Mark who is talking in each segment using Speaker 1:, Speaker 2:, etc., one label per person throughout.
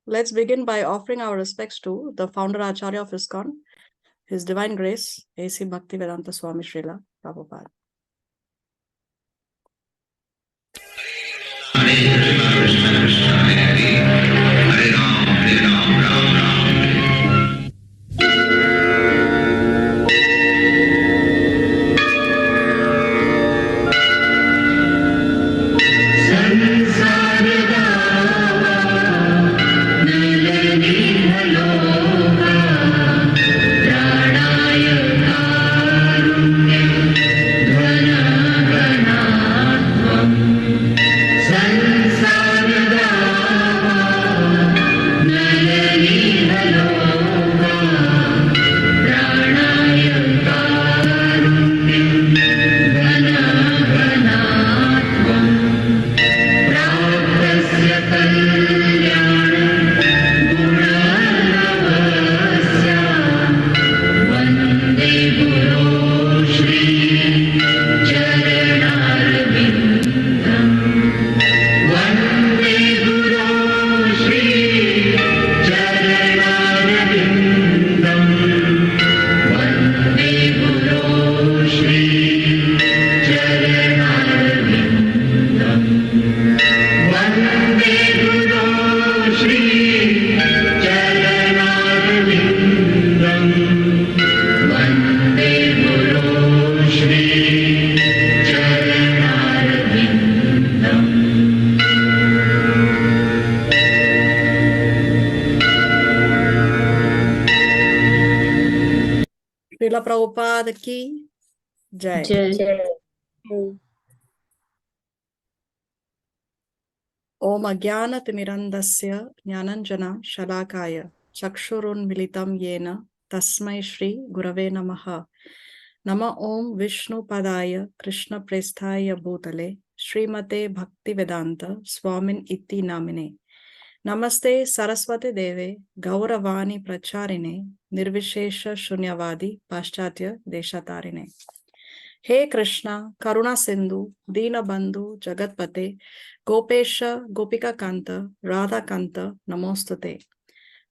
Speaker 1: let's begin by offering our respects to the founder Acharya of ISKCON, His Divine Grace, A.C. Bhaktivedanta Swami Srila Prabhupada.
Speaker 2: Krishna Krishna Hare Hare Ram Ram Ram.
Speaker 1: Srila Prabhupada ki Jai. Om Ajnana Timirandasya Jnananjana Shalakaya Chakshurun Militam Yena Tasmai Shri Gurave Namaha. Nama Om Vishnu Padaya Krishna Presthaya Bhutale Srimate Bhaktivedanta Swamin Iti Namine. Namaste Saraswati Deve Gauravani Pracharine Nirvishesha Shunyavadi Paschatya Deshatarine. He Krishna, Karuna Sindhu, Dina Bandhu, Jagatpate, Gopesha, Gopika Kanta, Radha Kanta, Namostate.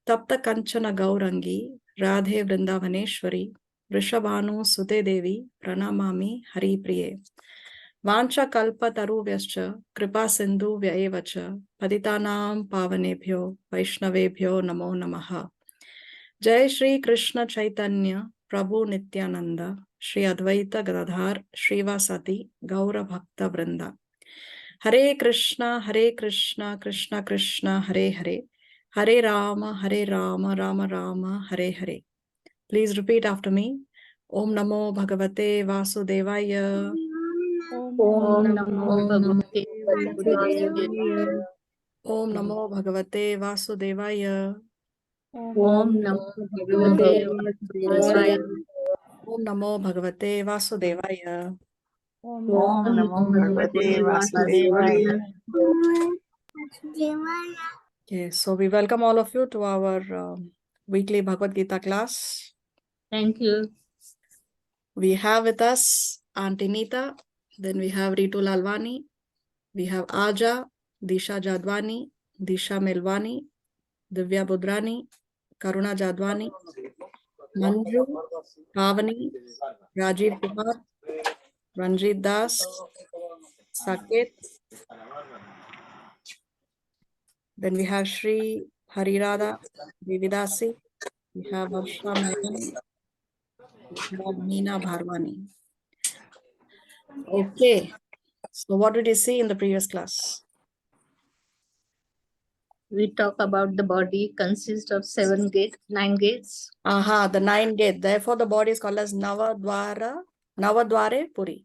Speaker 1: Tapta Kanchana Gaurangi, Radhe Vrindavaneshwari, Vrishabhanu Sute Devi, Pranamami Hari Priye. Vancha Kalpa Taruvyascha, Kripa Sindhu Vyaevacha, Paditanam Pavanebhyo, Vaishnavebhyo Namo Namaha. Jai Shri Krishna Chaitanya, Prabhu Nityananda, Shri Advaita Gadadhar, Shrivasati, Gaura Bhakta Vrinda. Hare Krishna, Krishna Krishna, Hare Hare, Hare Rama, Rama Rama, Hare Hare. Please repeat after me. Om Namo Bhagavate Vasudevaya.
Speaker 3: Om Namo Bhagavate Vasudevaya.
Speaker 1: Om Namo Bhagavate Vasudevaya.
Speaker 3: Om Namo Bhagavate Vasudevaya.
Speaker 1: Om Namo Bhagavate Vasudevaya.
Speaker 3: Om Namo Bhagavate Vasudevaya.
Speaker 1: Okay, so we welcome all of you to our weekly Bhagavad Gita class.
Speaker 3: Thank you.
Speaker 1: We have with us Auntie Nita, then we have Ritu Lalwani, we have Aja, Disha Jadwani, Disha Melwani, Divya Budrani, Karuna Jadwani, Manju, Pavani, Rajiv Kumar, Ranjit Das, Saket. Then we have Shri Harirada Vividasi, we have Varsha Menon, we have Meena Bharwani. Okay, so what did you see in the previous class?
Speaker 3: We talk about the body consists of 9 gates.
Speaker 1: The 9 gates. Therefore, the body is called as Navadware Puri,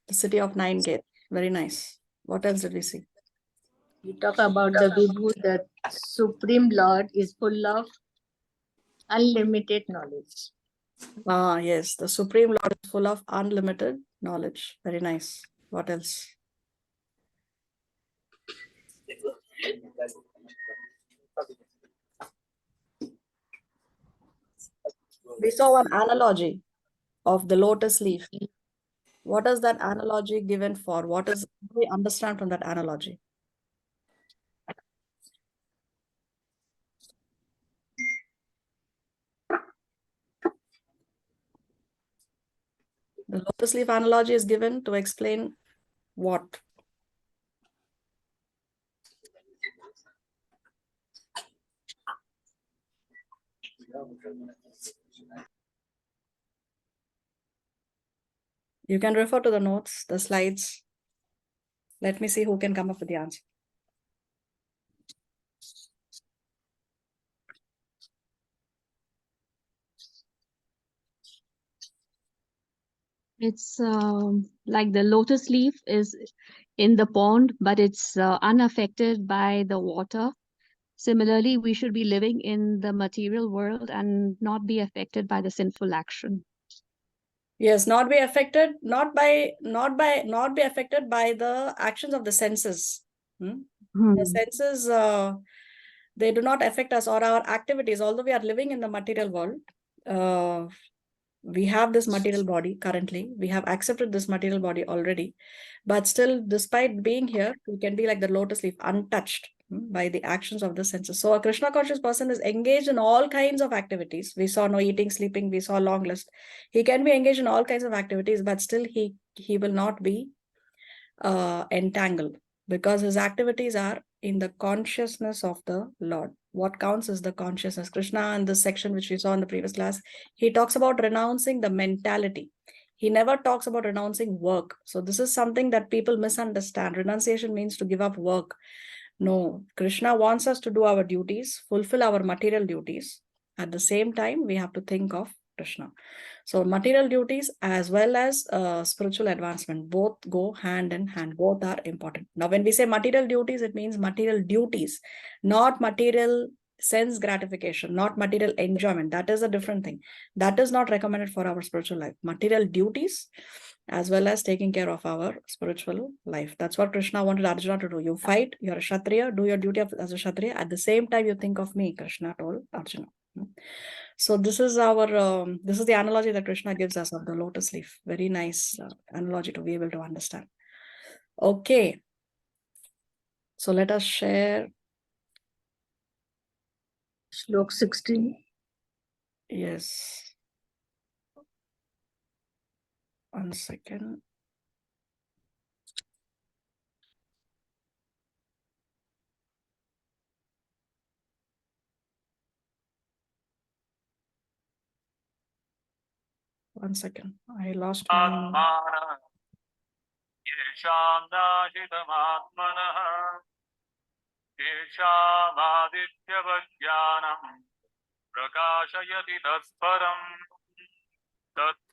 Speaker 1: the city of 9 gates. Very nice. What else did we see?
Speaker 3: We talk about the Vibhu, the Supreme Lord is full of unlimited knowledge.
Speaker 1: Yes, the Supreme Lord is full of unlimited knowledge. Very nice. What else? We saw one analogy of the lotus leaf. What is that analogy given for? What do we understand from that analogy? The lotus leaf analogy is given to explain what? You can refer to the notes, the slides. Let me see who can come up with the answer.
Speaker 4: It's like the lotus leaf is in the pond, but it's unaffected by the water. Similarly, we should be living in the material world and not be affected by the sinful action.
Speaker 1: Yes, not be affected, not be affected by the actions of the senses. The senses, they do not affect us or our activities. Although we are living in the material world, we have this material body currently. We have accepted this material body already. But still, despite being here, we can be like the lotus leaf, untouched by the actions of the senses. So a Krishna conscious person is engaged in all kinds of activities. We saw no eating, sleeping, we saw long list. He can be engaged in all kinds of activities, but still he will not be entangled because his activities are in the consciousness of the Lord. What counts is the consciousness. Krishna, in this section which we saw in the previous class, he talks about renouncing the mentality. He never talks about renouncing work. So this is something that people misunderstand. Renunciation means to give up work. No, Krishna wants us to do our duties, fulfill our material duties. At the same time, we have to think of Krishna. So material duties as well as spiritual advancement, both go hand in hand. Both are important. Now, when we say material duties, it means material duties, not material sense gratification, not material enjoyment. That is a different thing. That is not recommended for our spiritual life. Material duties as well as taking care of our spiritual life. That's what Krishna wanted Arjuna to do. You fight, you're a Kshatriya, do your duty as a Kshatriya. At the same time, you think of me, Krishna told Arjuna. So this is our, this is the analogy that Krishna gives us of the lotus leaf. Very nice analogy to be able to understand. Okay. So let us share.
Speaker 3: Shlok 16.
Speaker 1: Yes. 1 second. One second. I lost my...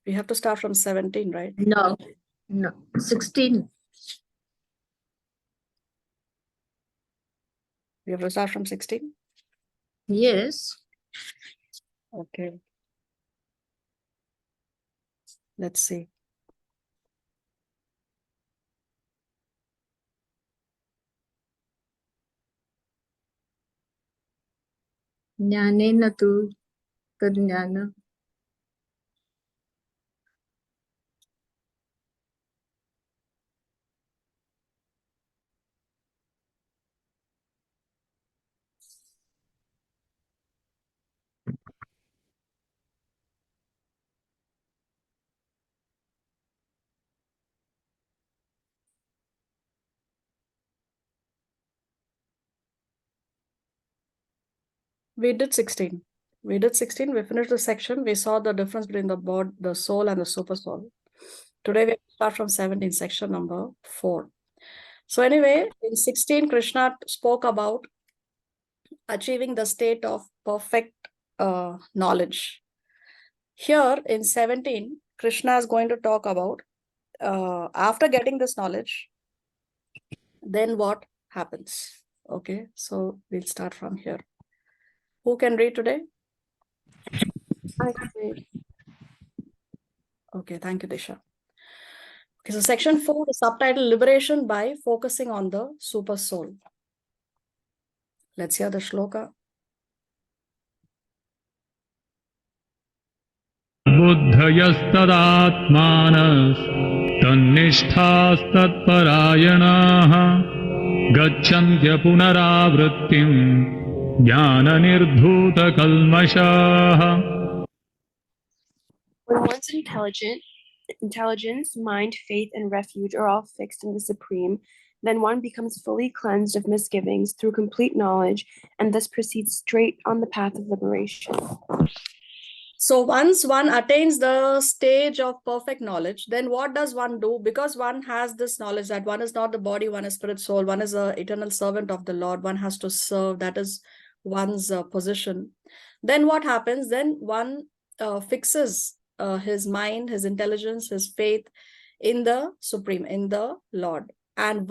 Speaker 1: We have to start from 17, right?
Speaker 3: No, 16.
Speaker 1: We have to start from 16?
Speaker 3: Yes.
Speaker 1: Okay. Let's see.
Speaker 3: Jnanena tu tad jnana.
Speaker 1: We did 16. We did 16. We finished the section. We saw the difference between the body, the soul and the super soul. Today we start from 17, section number 4. So anyway, in 16, Krishna spoke about achieving the state of perfect knowledge. Here in 17, Krishna is going to talk about after getting this knowledge, then what happens? Okay, so we'll start from here. Who can read today?
Speaker 4: I can read.
Speaker 1: Okay, thank you, Disha. Okay, so section 4, the subtitle Liberation by Focusing on the Super Soul. Let's hear the shloka.
Speaker 5: बुद्धयस्तदात्मानः तन्निष्ठास्तत्परायणाः गच्छन्त्य पुनरावृत्तिं ज्ञाननिर्धूतकल्मषाः.
Speaker 6: When one's intelligent, intelligence, mind, faith, and refuge are all fixed in the Supreme, then one becomes fully cleansed of misgivings through complete knowledge, and thus proceeds straight on the path of liberation.
Speaker 1: So once one attains the stage of perfect knowledge, then what does one do? Because one has this knowledge that one is not the body, one is spirit, soul, one is an eternal servant of the Lord, one has to serve, that is one's position. Then what happens? Then one fixes his mind, his intelligence, his faith in the Supreme, in the Lord. And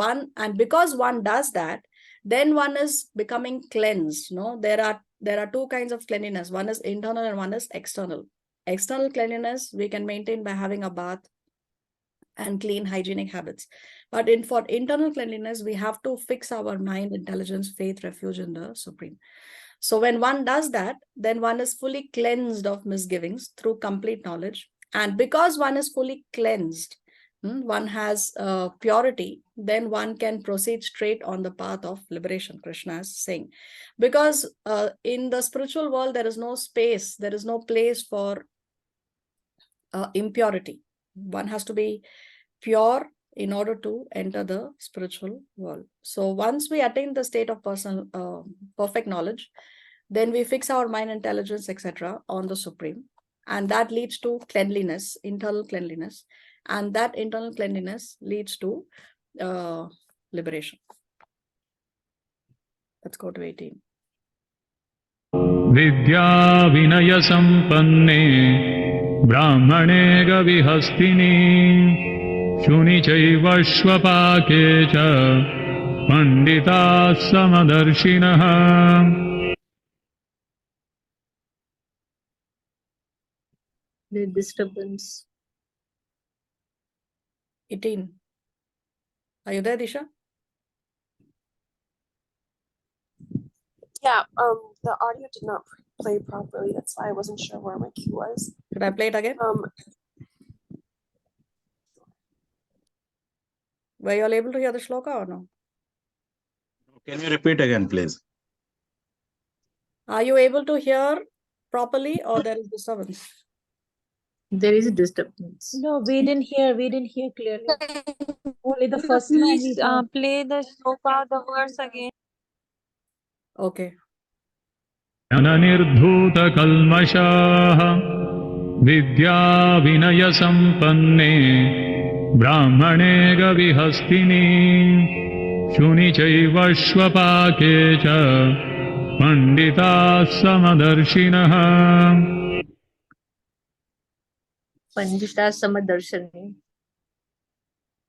Speaker 1: because one does that, then one is becoming cleansed. No, there are two kinds of cleanliness. One is internal and one is external. External cleanliness we can maintain by having a bath and clean hygienic habits. But for internal cleanliness, we have to fix our mind, intelligence, faith, refuge in the Supreme. So when one does that, then one is fully cleansed of misgivings through complete knowledge. And because one is fully cleansed, one has purity, then one can proceed straight on the path of liberation, Krishna is saying. Because in the spiritual world, there is no space, there is no place for impurity. One has to be pure in order to enter the spiritual world. So once we attain the state of personal perfect knowledge, then we fix our mind, intelligence, etc. on the Supreme. And that leads to cleanliness, internal cleanliness. And that internal cleanliness leads to liberation. Let's go to 18.
Speaker 5: Vidya Vinaya Sampanne Brahmane Gavihastini Shuni Chaiva Shvapake Cha Pandita Samadarshinaha.
Speaker 3: The disturbance.
Speaker 1: 18. Are you there, Disha?
Speaker 6: Yeah, the audio did not play properly. That's why I wasn't sure where my cue was.
Speaker 1: Should I play it again? Were you all able to hear the shloka or no?
Speaker 7: Can you repeat again, please?
Speaker 1: Are you able to hear properly or there is disturbance?
Speaker 3: There is a disturbance.
Speaker 8: No, we didn't hear clearly. Only the first line we
Speaker 9: Please
Speaker 8: heard.
Speaker 9: play the shloka, the verse again.
Speaker 1: Okay.
Speaker 5: Ananirdhuta Kalmashaha Vidya Vinaya Sampanne Brahmane Gavihastini Shuni Chaiva Shvapake Cha Pandita Samadarshinaha.
Speaker 3: Pandita Samadarshani.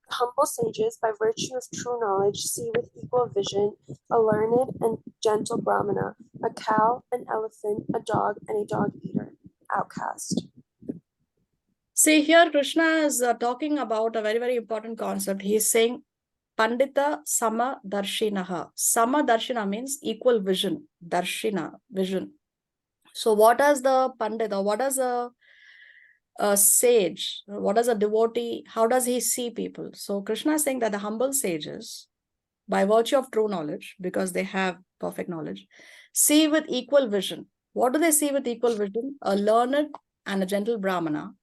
Speaker 6: Humble sages, by virtue of true knowledge, see with equal vision a learned and gentle Brahmana, a cow, an elephant, a dog, and a dog eater, outcast.
Speaker 1: See, here Krishna is talking about a very, very important concept. He is saying Pandita Sama Darshinaha. Sama Darshina means equal vision. Darshina, vision. So what does the Pandita, what does a sage, what does a devotee, how does he see people? So Krishna is saying that the humble sages, by virtue of true knowledge, because they have perfect knowledge, see with equal vision. What do they see with equal vision? A learned and a gentle Brahmana,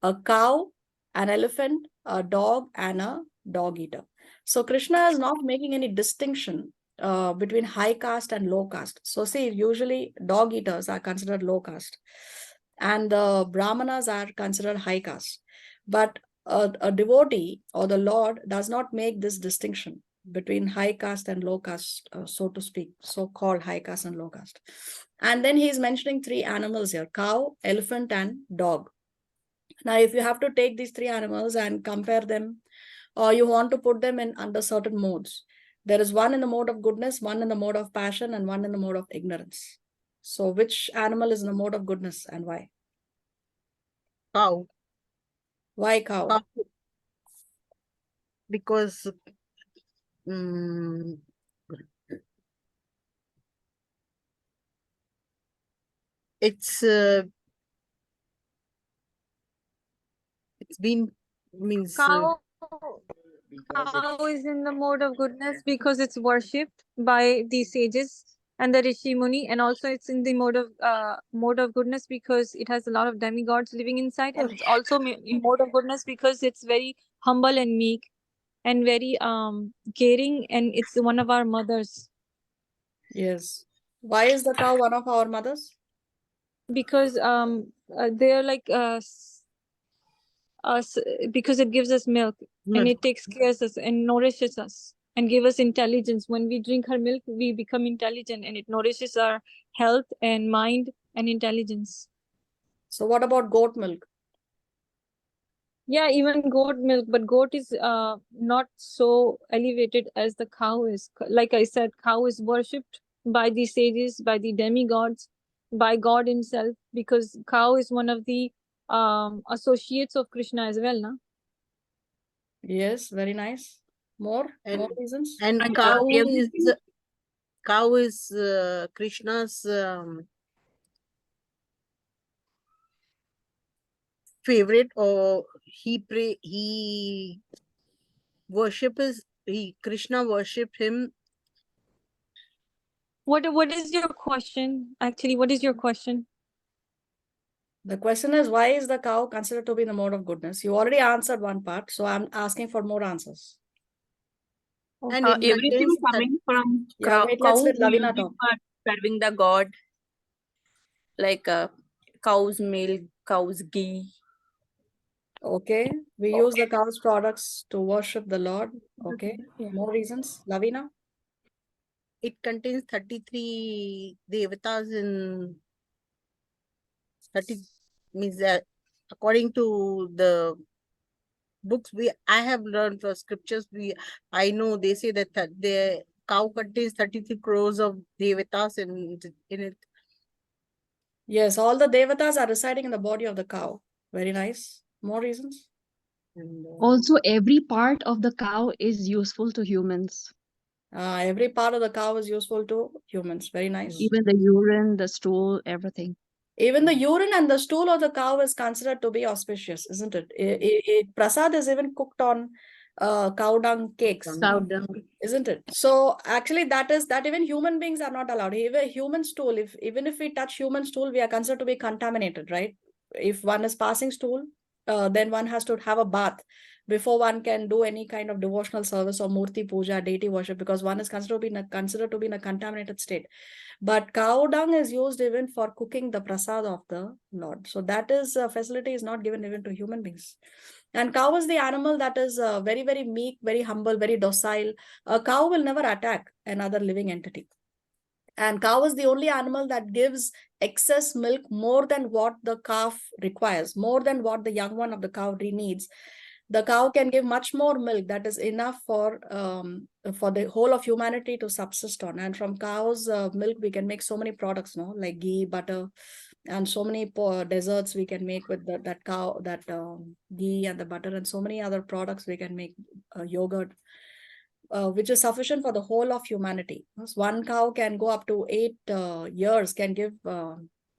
Speaker 1: a cow, an elephant, a dog, and a dog eater. So Krishna is not making any distinction between high caste and low caste. So see, usually dog eaters are considered low caste and the Brahmanas are considered high caste. But a devotee or the Lord does not make this distinction between high caste and low caste, so to speak, so-called high caste and low caste. And then he is mentioning three animals here, cow, elephant, and dog. Now, if you have to take these three animals and compare them, or you want to put them in under certain modes, there is one in the mode of goodness, one in the mode of passion, and one in the mode of ignorance. So which animal is in the mode of goodness and why?
Speaker 10: Cow.
Speaker 1: Why cow?
Speaker 10: Cow. Because it's been means
Speaker 9: Cow is in the mode of goodness because it's worshipped by the sages. and the Rishi Muni, and also it's in the mode of goodness because it has a lot of demigods living inside, and it's also in mode of goodness because it's very humble and meek and very caring, and it's one of our mothers.
Speaker 1: Yes. Why is the cow one of our mothers?
Speaker 9: Because they're like us, because it gives us milk and it takes care of us and nourishes us and give us intelligence. When we drink her milk, we become intelligent, and it nourishes our health and mind and intelligence.
Speaker 1: So what about goat milk?
Speaker 9: Yeah, even goat milk, but goat is not so elevated as the cow is. Like I said, cow is worshipped by the sages, by the demigods, by God himself, because cow is one of the associates of Krishna as well, na?
Speaker 1: Yes, very nice. More
Speaker 10: And
Speaker 1: reasons.
Speaker 10: and cow is Krishna's favorite, or he Krishna worship him.
Speaker 9: What is your question? Actually, what is your question?
Speaker 1: The question is, why is the cow considered to be in the mode of goodness? You already answered one part, so I'm asking for more answers.
Speaker 10: And it
Speaker 8: Everything
Speaker 10: contains
Speaker 8: coming from
Speaker 1: Yeah, wait, let's
Speaker 8: cow
Speaker 1: let
Speaker 8: we
Speaker 1: Lavina
Speaker 8: use it
Speaker 1: talk.
Speaker 8: for serving the god, like cow's milk, cow's ghee.
Speaker 1: Okay, we use the cow's products to worship the Lord. Okay, more reasons. Lavina?
Speaker 10: it contains 33 devatas in 30 means that according to the books I have learned for scriptures, I know they say that the cow contains 33 crores of devatas in it.
Speaker 1: Yes, all the devatas are residing in the body of the cow. Very nice. More reasons.
Speaker 10: And,
Speaker 4: Also, every part of the cow is useful to humans.
Speaker 1: Every part of the cow is useful to humans. Very nice.
Speaker 4: Even the urine, the stool, everything.
Speaker 1: Even the urine and the stool of the cow is considered to be auspicious, isn't it? Prasad is even cooked on cow dung cakes,
Speaker 3: Cow dung.
Speaker 1: isn't it? So actually that even human beings are not allowed. Even human stool, even if we touch human stool, we are considered to be contaminated, right? If one is passing stool, then one has to have a bath before one can do any kind of devotional service or murti puja, deity worship, because one is considered to be in a contaminated state. But cow dung is used even for cooking the prasad of the Lord. So that is facility is not given even to human beings. And cow is the animal that is very, very meek, very humble, very docile. A cow will never attack another living entity. And cow is the only animal that gives excess milk more than what the calf requires, more than what the young one of the cow needs. The cow can give much more milk that is enough for the whole of humanity to subsist on. And from cow's milk, we can make so many products, no, like ghee, butter, and so many desserts we can make with that cow, that ghee and the butter, and so many other products we can make, yogurt. Which is sufficient for the whole of humanity. One cow can go up to 8 years, can give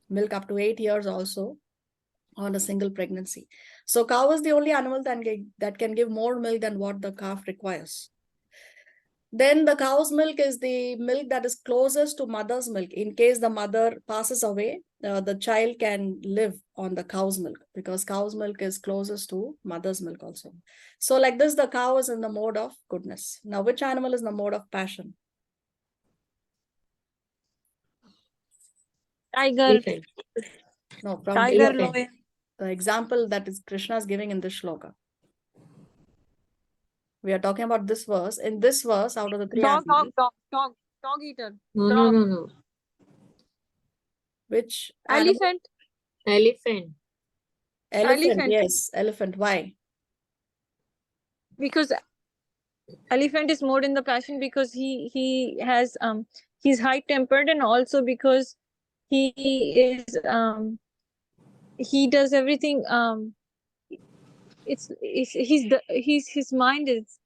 Speaker 1: milk up to 8 years also on a single pregnancy. So cow is the only animal that can give more milk than what the calf requires. Then the cow's milk is the milk that is closest to mother's milk. In case the mother passes away, the child can live on the cow's milk because cow's milk is closest to mother's milk also. So like this, the cow is in the mode of goodness. Now, which animal is in the mode of passion?
Speaker 9: Tiger.
Speaker 1: No, from
Speaker 9: Tiger
Speaker 1: Gita,
Speaker 9: lion.
Speaker 1: the example that is Krishna is giving in this shloka. We are talking about this verse. In this verse, out of the three
Speaker 9: Dog eater.
Speaker 3: No.
Speaker 1: which animal?
Speaker 9: Elephant.
Speaker 1: Elephant, yes, elephant. Why?
Speaker 9: Because elephant is more in the passion because he has he's high tempered, and also because he is he does everything his mind is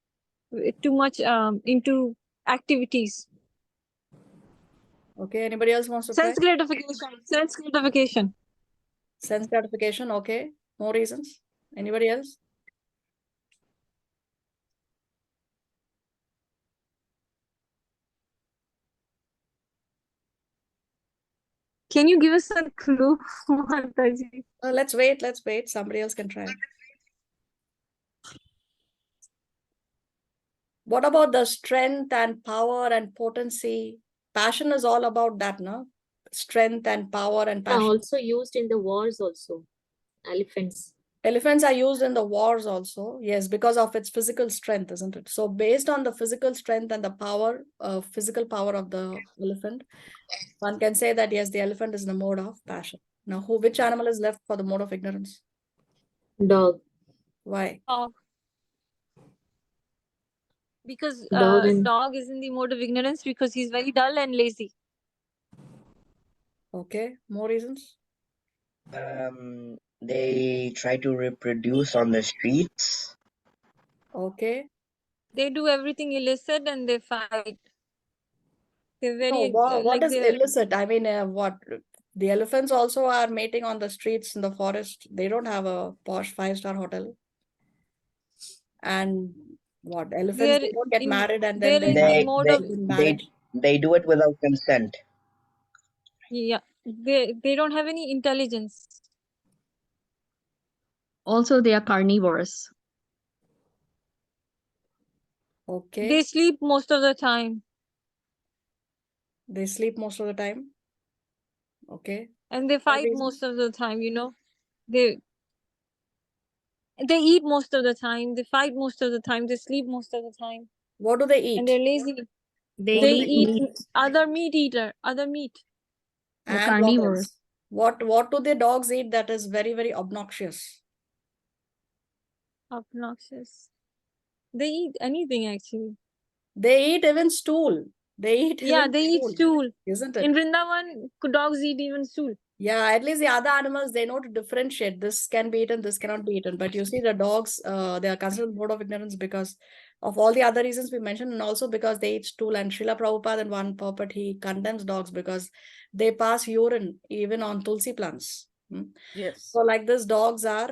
Speaker 9: too much into activities.
Speaker 1: Okay, anybody else wants to try?
Speaker 9: Sense gratification.
Speaker 1: Sense gratification, okay. More reasons? Anybody else?
Speaker 9: Can you give us a clue, Mataji?
Speaker 1: Let's wait. Somebody else can try. What about the strength and power and potency? Passion is all about that, no? Strength and power and
Speaker 11: Yeah,
Speaker 1: passion.
Speaker 11: also used in the wars also. Elephants.
Speaker 1: Elephants are used in the wars also, yes, because of its physical strength, isn't it? So based on the physical strength and the power, physical power of the elephant, one can say that yes, the elephant is in the mode of passion. Now, which animal is left for the mode of ignorance?
Speaker 11: Dog.
Speaker 1: Why?
Speaker 9: Dog. Because
Speaker 11: Dog and
Speaker 9: dog is in the mode of ignorance because he's very dull and lazy.
Speaker 1: Okay, more reasons?
Speaker 12: They try to reproduce on the streets.
Speaker 1: Okay.
Speaker 9: They do everything illicit and they fight. They're very
Speaker 1: No, what
Speaker 9: like
Speaker 1: is
Speaker 9: they're
Speaker 1: illicit? I mean, what? The elephants also are mating on the streets in the forest. They don't have a posh 5-star hotel. And what? Elephants, they don't get married and then
Speaker 9: they're
Speaker 1: they
Speaker 9: in
Speaker 1: have
Speaker 9: the
Speaker 12: They
Speaker 9: mode
Speaker 12: they
Speaker 9: of
Speaker 1: open
Speaker 12: they
Speaker 1: marriage.
Speaker 12: they do it without consent.
Speaker 9: yeah. They don't have any intelligence.
Speaker 4: Also, they are carnivores.
Speaker 1: Okay.
Speaker 9: They sleep most of the time.
Speaker 1: They sleep most of the time. Okay.
Speaker 9: And they
Speaker 1: What
Speaker 9: fight
Speaker 1: reason?
Speaker 9: most of the time, you know. They eat most of the time, they fight most of the time, they sleep most of the time.
Speaker 1: What do they
Speaker 9: And
Speaker 1: eat?
Speaker 9: they're lazy.
Speaker 3: They
Speaker 9: They
Speaker 3: eat
Speaker 9: eat
Speaker 3: meat.
Speaker 9: other meat.
Speaker 4: They're
Speaker 1: And what
Speaker 4: carnivores.
Speaker 1: else? What do the dogs eat that is very, very obnoxious?
Speaker 9: Obnoxious. They eat anything actually.
Speaker 1: They eat even stool. They eat
Speaker 9: Yeah,
Speaker 1: even
Speaker 9: they eat stool.
Speaker 1: isn't
Speaker 9: In
Speaker 1: it?
Speaker 9: Vrindavan, dogs eat even stool.
Speaker 1: Yeah, at least the other animals, they know to differentiate. This can be eaten, this cannot be eaten. But you see the dogs, they are considered mode of ignorance because of all the other reasons we mentioned, and also because they eat stool. And Srila Prabhupada in one purport, he condemns dogs because they pass urine even on tulsi plants.
Speaker 10: Yes.
Speaker 1: So like this, dogs are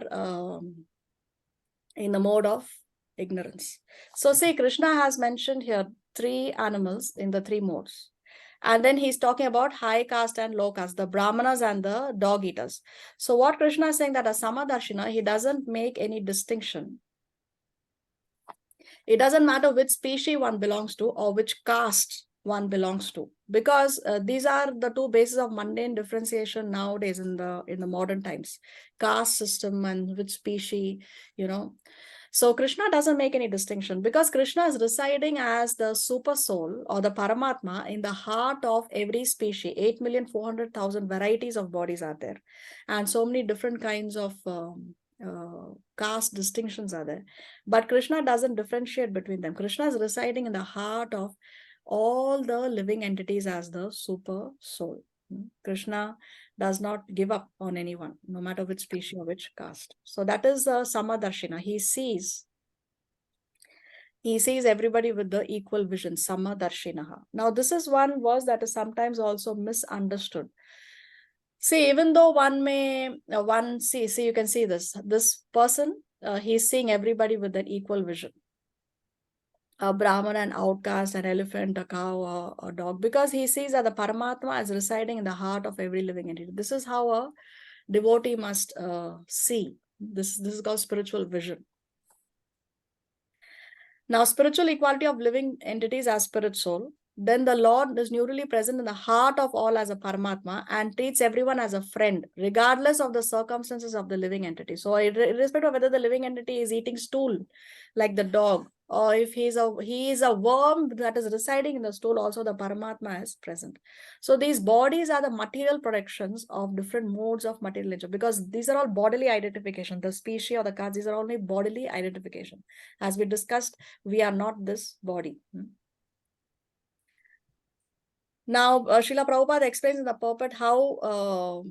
Speaker 1: in the mode of ignorance. So see, Krishna has mentioned here 3 animals in the 3 modes. And then he's talking about high caste and low caste, the brahmanas and the dog eaters. So what Krishna is saying that as Samadarshina, he doesn't make any distinction. It doesn't matter which species one belongs to or which caste one belongs to, because these are the 2 bases of mundane differentiation nowadays in the modern times, caste system and which species, you know. So Krishna doesn't make any distinction because Krishna is residing as the super soul or the Paramatma in the heart of every species. 8,400,000 varieties of bodies are there. And so many different kinds of caste distinctions are there. But Krishna doesn't differentiate between them. Krishna is residing in the heart of all the living entities as the super soul. Krishna does not give up on anyone, no matter which species or which caste. So that is the Samadarshina. He sees everybody with the equal vision, Samadarshinaha. Now, this is one verse that is sometimes also misunderstood. See, even though one may, see, you can see this person, he's seeing everybody with an equal vision. A Brahman, an outcast, an elephant, a cow, a dog, because he sees that the Paramatma is residing in the heart of every living entity. This is how a devotee must see. This is called spiritual vision. Now, spiritual equality of living entities as spirit soul. Then the Lord is neurally present in the heart of all as a Paramatma and treats everyone as a friend, regardless of the circumstances of the living entity. So, irrespective of whether the living entity is eating stool, like the dog, or if he is a worm that is residing in the stool, also the Paramatma is present. So, these bodies are the material projections of different modes of material nature, because these are all bodily identification. The species or the caste, these are only bodily identification. As we discussed, we are not this body. Now, Srila Prabhupada explains in the purport how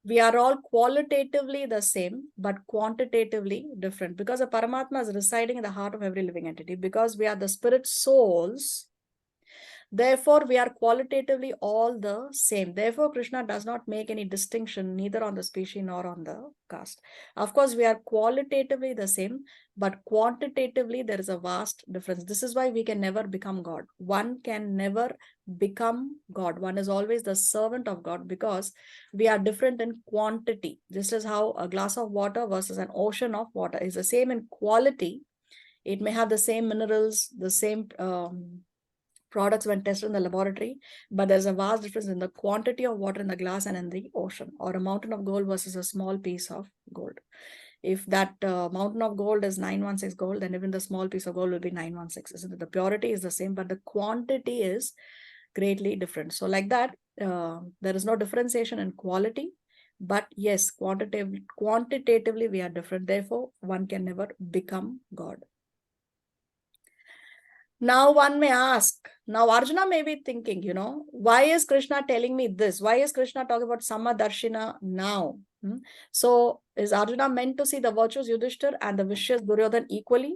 Speaker 1: we are all qualitatively the same, but quantitatively different, because the Paramatma is residing in the heart of every living entity. Because we are the spirit souls, Therefore, we are qualitatively all the same. Therefore, Krishna does not make any distinction neither on the species nor on the caste. Of course, we are qualitatively the same, but quantitatively there is a vast difference. This is why we can never become God. One can never become God. One is always the servant of God because we are different in quantity. Just as how a glass of water versus an ocean of water is the same in quality. It may have the same minerals, the same products when tested in the laboratory, but there's a vast difference in the quantity of water in the glass and in the ocean, or a mountain of gold versus a small piece of gold. If that mountain of gold is 916 gold, then even the small piece of gold will be 916. Isn't it? The purity is the same, but the quantity is greatly different. So like that, there is no differentiation in quality, but yes, quantitatively we are different. Therefore, one can never become God. Now one may ask, now Arjuna may be thinking, why is Krishna telling me this? Why is Krishna talking about Samadarshina now? So is Arjuna meant to see the virtues Yudhishthir and the vicious Duryodhan equally?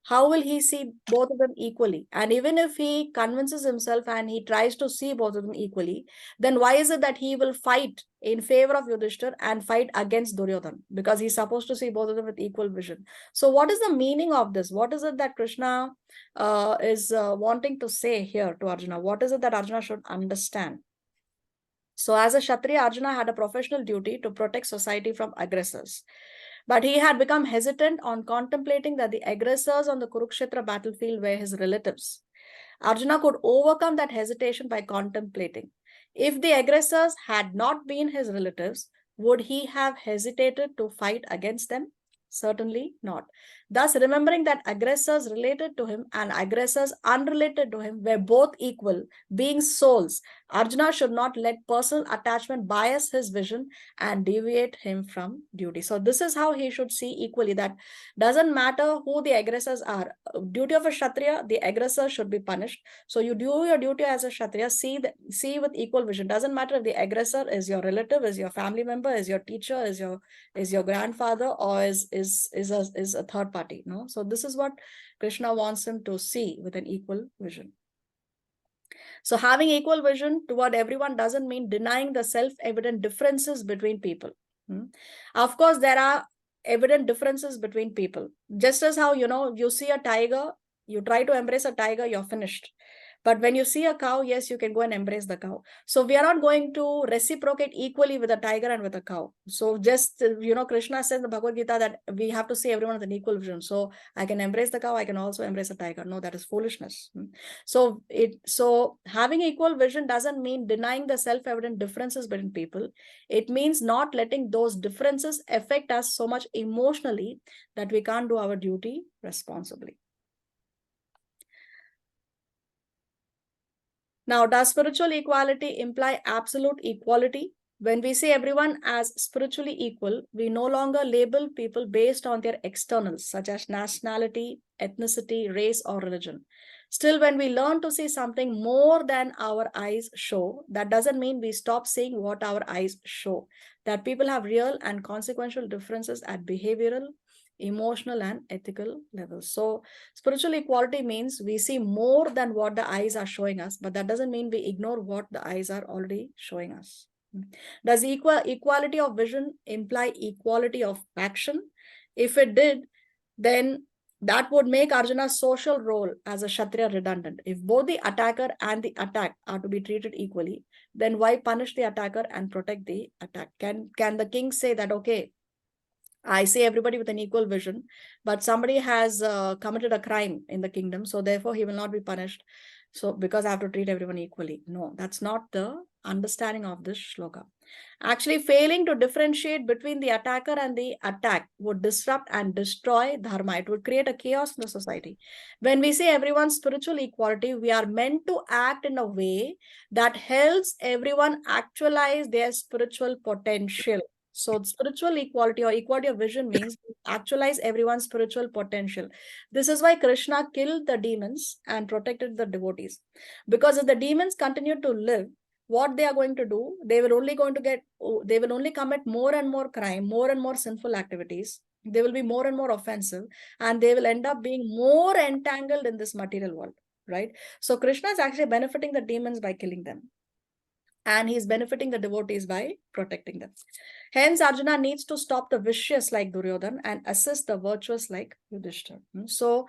Speaker 1: How will he see both of them equally? And even if he convinces himself and he tries to see both of them equally, then why is it that he will fight in favor of Yudhishthir and fight against Duryodhan? Because he's supposed to see both of them with equal vision. So what is the meaning of this? What is it that Krishna is wanting to say here to Arjuna? What is it that Arjuna should understand? So as a Kshatriya, Arjuna had a professional duty to protect society from aggressors. But he had become hesitant on contemplating that the aggressors on the Kurukshetra battlefield were his relatives. Arjuna could overcome that hesitation by contemplating. If the aggressors had not been his relatives, would he have hesitated to fight against them? Certainly not. Thus, remembering that aggressors related to him and aggressors unrelated to him were both equal, being souls, Arjuna should not let personal attachment bias his vision and deviate him from duty. So this is how he should see equally, that doesn't matter who the aggressors are. Duty of a Kshatriya, the aggressor should be punished. So you do your duty as a Kshatriya, see with equal vision. Doesn't matter if the aggressor is your relative, is your family member, is your teacher, is your grandfather, or is a third party. No, so this is what Krishna wants him to see with an equal vision. So having equal vision toward everyone doesn't mean denying the self-evident differences between people. Of course, there are evident differences between people. Just as how, you see a tiger, you try to embrace a tiger, you're finished. But when you see a cow, yes, you can go and embrace the cow. So we are not going to reciprocate equally with a tiger and with a cow. So just, Krishna says in the Bhagavad Gita that we have to see everyone with an equal vision. So I can embrace the cow, I can also embrace a tiger. No, that is foolishness. So having equal vision doesn't mean denying the self-evident differences between people. It means not letting those differences affect us so much emotionally that we can't do our duty responsibly. Now, does spiritual equality imply absolute equality? When we say everyone as spiritually equal, we no longer label people based on their externals, such as nationality, ethnicity, race, or religion. Still, when we learn to see something more than our eyes show, that doesn't mean we stop seeing what our eyes show. That people have real and consequential differences at behavioral, emotional, and ethical levels. So spiritual equality means we see more than what the eyes are showing us, but that doesn't mean we ignore what the eyes are already showing us. Does equality of vision imply equality of action? If it did, then that would make Arjuna's social role as a Kshatriya redundant. If both the attacker and the attacked are to be treated equally, then why punish the attacker and protect the attacked? Can the king say that, okay, I see everybody with an equal vision, but somebody has committed a crime in the kingdom, so therefore he will not be punished. So because I have to treat everyone equally. No, that's not the understanding of this shloka. Actually, failing to differentiate between the attacker and the attacked would disrupt and destroy dharma. It would create a chaos in the society. When we say everyone's spiritual equality, we are meant to act in a way that helps everyone actualize their spiritual potential. So spiritual equality or equality of vision means actualize everyone's spiritual potential. This is why Krishna killed the demons and protected the devotees. Because if the demons continue to live, what they are going to do, they will only commit more and more crime, more and more sinful activities. They will be more and more offensive, and they will end up being more entangled in this material world. right? So Krishna is actually benefiting the demons by killing them. And he's benefiting the devotees by protecting them. Hence, Arjuna needs to stop the vicious like Duryodhana and assist the virtuous like Yudhishthira. So,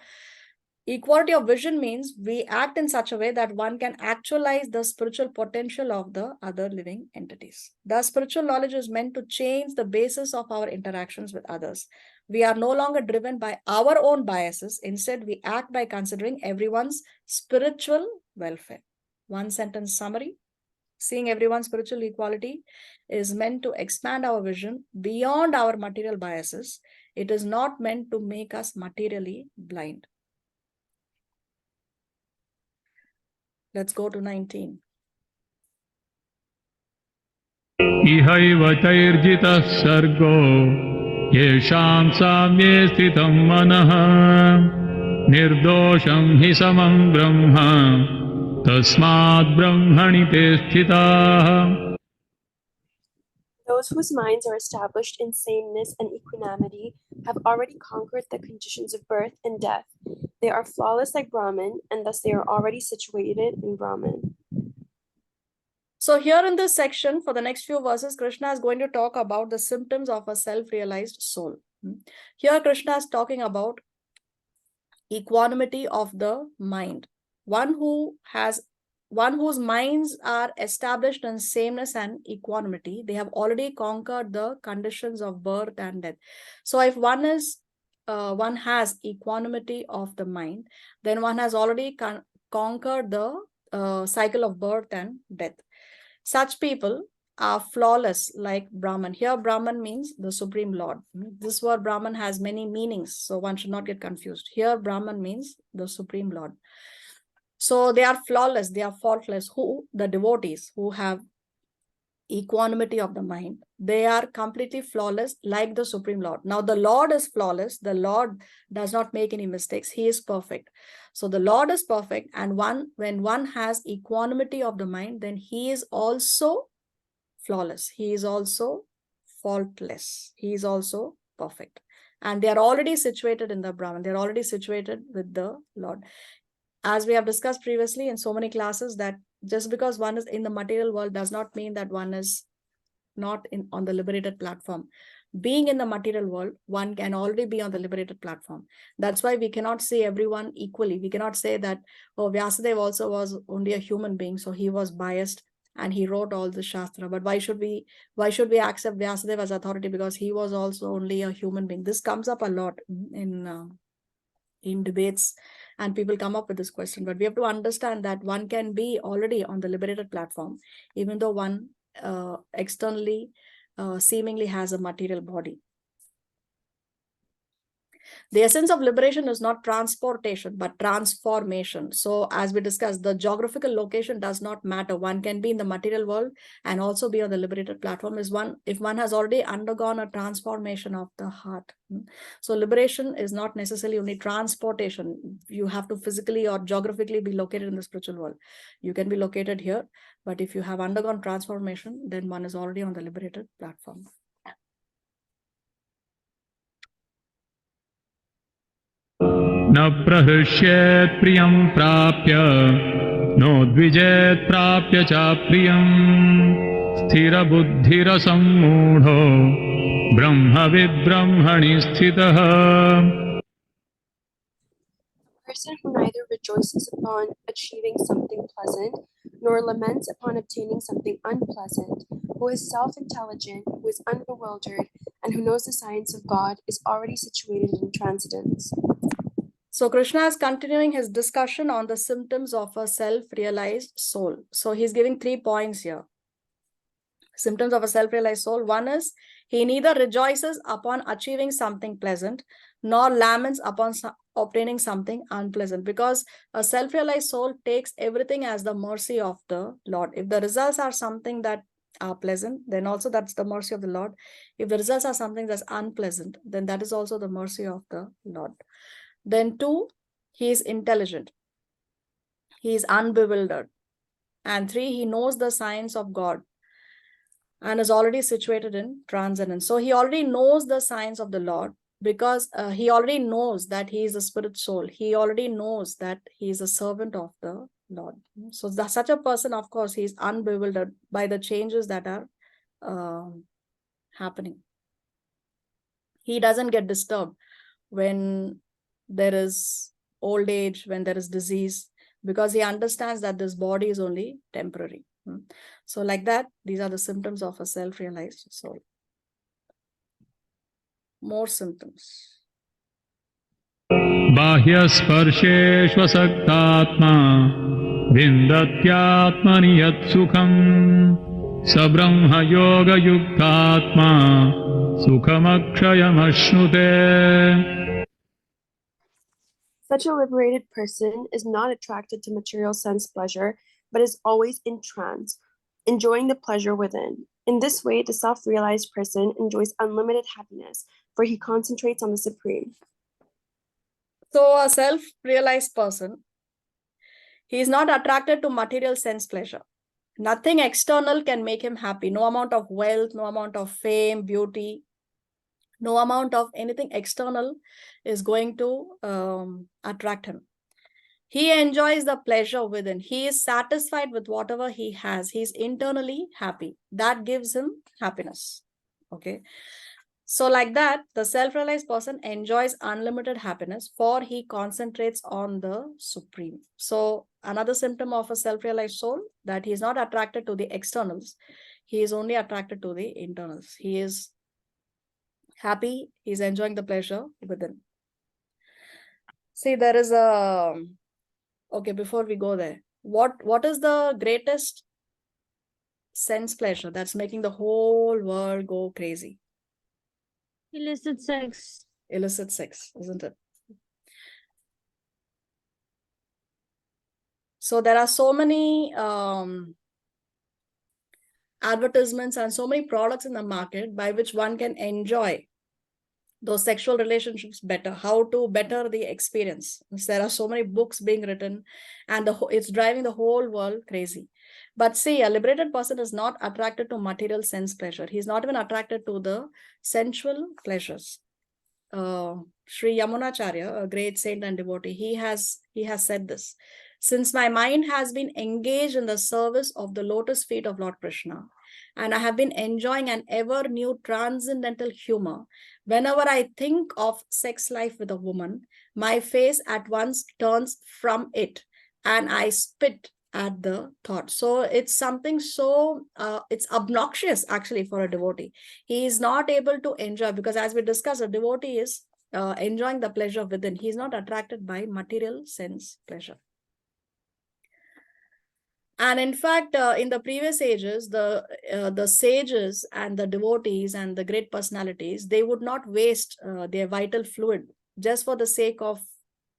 Speaker 1: equality of vision means we act in such a way that one can actualize the spiritual potential of the other living entities. Thus, spiritual knowledge is meant to change the basis of our interactions with others. We are no longer driven by our own biases. Instead, we act by considering everyone's spiritual welfare. One sentence summary. Seeing everyone's spiritual equality is meant to expand our vision beyond our material biases. It is not meant to make us materially blind. Let's go to 19.
Speaker 5: इहैव तैर्जितः सर्गो येषां साम्ये स्थितं मनः निर्दोषं हि समं ब्रह्म तस्माद् ब्रह्मणि ते स्थिताः.
Speaker 6: Those whose minds are established in sameness and equanimity have already conquered the conditions of birth and death. They are flawless like Brahman, and thus they are already situated in Brahman.
Speaker 1: So here in this section, for the next few verses, Krishna is going to talk about the symptoms of a self-realized soul. Here Krishna is talking about equanimity of the mind. One whose minds are established in sameness and equanimity, they have already conquered the conditions of birth and death. So if one has equanimity of the mind, then one has already conquered the cycle of birth and death. Such people are flawless like Brahman. Here Brahman means the Supreme Lord. This word Brahman has many meanings, so one should not get confused. Here Brahman means the Supreme Lord. So they are flawless, they are faultless. Who? The devotees who have equanimity of the mind. They are completely flawless like the Supreme Lord. Now the Lord is flawless. The Lord does not make any mistakes. He is perfect. So the Lord is perfect, and when one has equanimity of the mind, then he is also flawless. He is also faultless. He is also perfect. And they are already situated in the Brahman. They are already situated with the Lord. As we have discussed previously in so many classes, that just because one is in the material world does not mean that one is not on the liberated platform. Being in the material world, one can already be on the liberated platform. That's why we cannot see everyone equally. We cannot say that, oh, Vyasadeva also was only a human being, so he was biased and he wrote all the Shastra. But why should we accept Vyasadeva as authority? Because he was also only a human being. This comes up a lot in debates, and people come up with this question. But we have to understand that one can be already on the liberated platform, even though one externally seemingly has a material body. The essence of liberation is not transportation, but transformation. So as we discussed, the geographical location does not matter. One can be in the material world and also be on the liberated platform if one has already undergone a transformation of the heart. So liberation is not necessarily only transportation. You have to physically or geographically be located in the spiritual world. You can be located here, but if you have undergone transformation, then one is already on the liberated platform.
Speaker 5: न प्रहृष्येत् प्रियं प्राप्य नोद्विजेत् प्राप्य च प्रियं स्थिरबुद्धिरसम्मूढो ब्रह्मविद् ब्रह्मणि स्थितः.
Speaker 6: A person who neither rejoices upon achieving something pleasant nor laments upon obtaining something unpleasant, who is self-intelligent, who is unbewildered, and who knows the science of God, is already situated in transcendence.
Speaker 1: So Krishna is continuing his discussion on the symptoms of a self-realized soul. So he's giving 3 points here. Symptoms of a self-realized soul. One is, he neither rejoices upon achieving something pleasant, nor laments upon obtaining something unpleasant, because a self-realized soul takes everything as the mercy of the Lord. If the results are something that are pleasant, then also that's the mercy of the Lord. If the results are something that's unpleasant, then that is also the mercy of the Lord. Then 2, he is intelligent. He is unbewildered. And 3, he knows the science of God and is already situated in transcendence. So he already knows the science of the Lord. because he already knows that he is a spirit soul. He already knows that he is a servant of the Lord. So such a person, of course, he is unbewildered by the changes that are happening. He doesn't get disturbed when there is old age, when there is disease, because he understands that this body is only temporary. So like that, these are the symptoms of a self-realized soul. More symptoms.
Speaker 5: बाह्यस्पर्शेष्वसक्तात्मा विन्दत्यात्मनि यत्सुखम् स ब्रह्मयोगयुक्तात्मा सुखमक्षयमश्नुते.
Speaker 6: Such a liberated person is not attracted to material sense pleasure, but is always in trance, enjoying the pleasure within. In this way, the self-realized person enjoys unlimited happiness, for he concentrates on the Supreme.
Speaker 1: So a self-realized person, he is not attracted to material sense pleasure. Nothing external can make him happy. No amount of wealth, no amount of fame, beauty, no amount of anything external is going to attract him. He enjoys the pleasure within. He is satisfied with whatever he has. He is internally happy. That gives him happiness. Okay. So like that, the self-realized person enjoys unlimited happiness, for he concentrates on the Supreme. So another symptom of a self-realized soul, that he is not attracted to the externals. He is only attracted to the internals. He is happy. He is enjoying the pleasure within. See, there is a... Okay, before we go there, what is the greatest sense pleasure that's making the whole world go crazy?
Speaker 9: Illicit sex.
Speaker 1: Illicit sex, isn't it? So there are so many advertisements and so many products in the market by which one can enjoy those sexual relationships better, how to better the experience. There are so many books being written, and it's driving the whole world crazy. But see, a liberated person is not attracted to material sense pleasure. He's not even attracted to the sensual pleasures. Sri Yamunacharya, a great saint and devotee, he has said this: since my mind has been engaged in the service of the lotus feet of Lord Krishna, and I have been enjoying an ever new transcendental humor, whenever I think of sex life with a woman, my face at once turns from it, and I spit at the thought. So it's something so it's obnoxious actually for a devotee. He is not able to enjoy, because as we discussed, a devotee is enjoying the pleasure within. He is not attracted by material sense pleasure. And in fact, in the previous ages, the sages and the devotees and the great personalities, they would not waste their vital fluid just for the sake of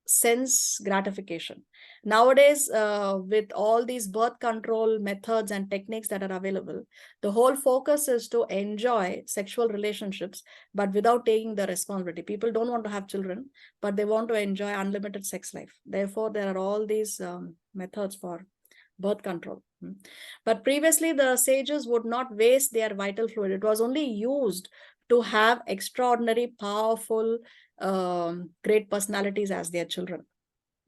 Speaker 1: sense gratification. Nowadays, with all these birth control methods and techniques that are available, the whole focus is to enjoy sexual relationships, but without taking the responsibility. People don't want to have children, but they want to enjoy unlimited sex life. Therefore, there are all these methods for birth control. But previously, the sages would not waste their vital fluid. It was only used to have extraordinary, powerful, great personalities as their children.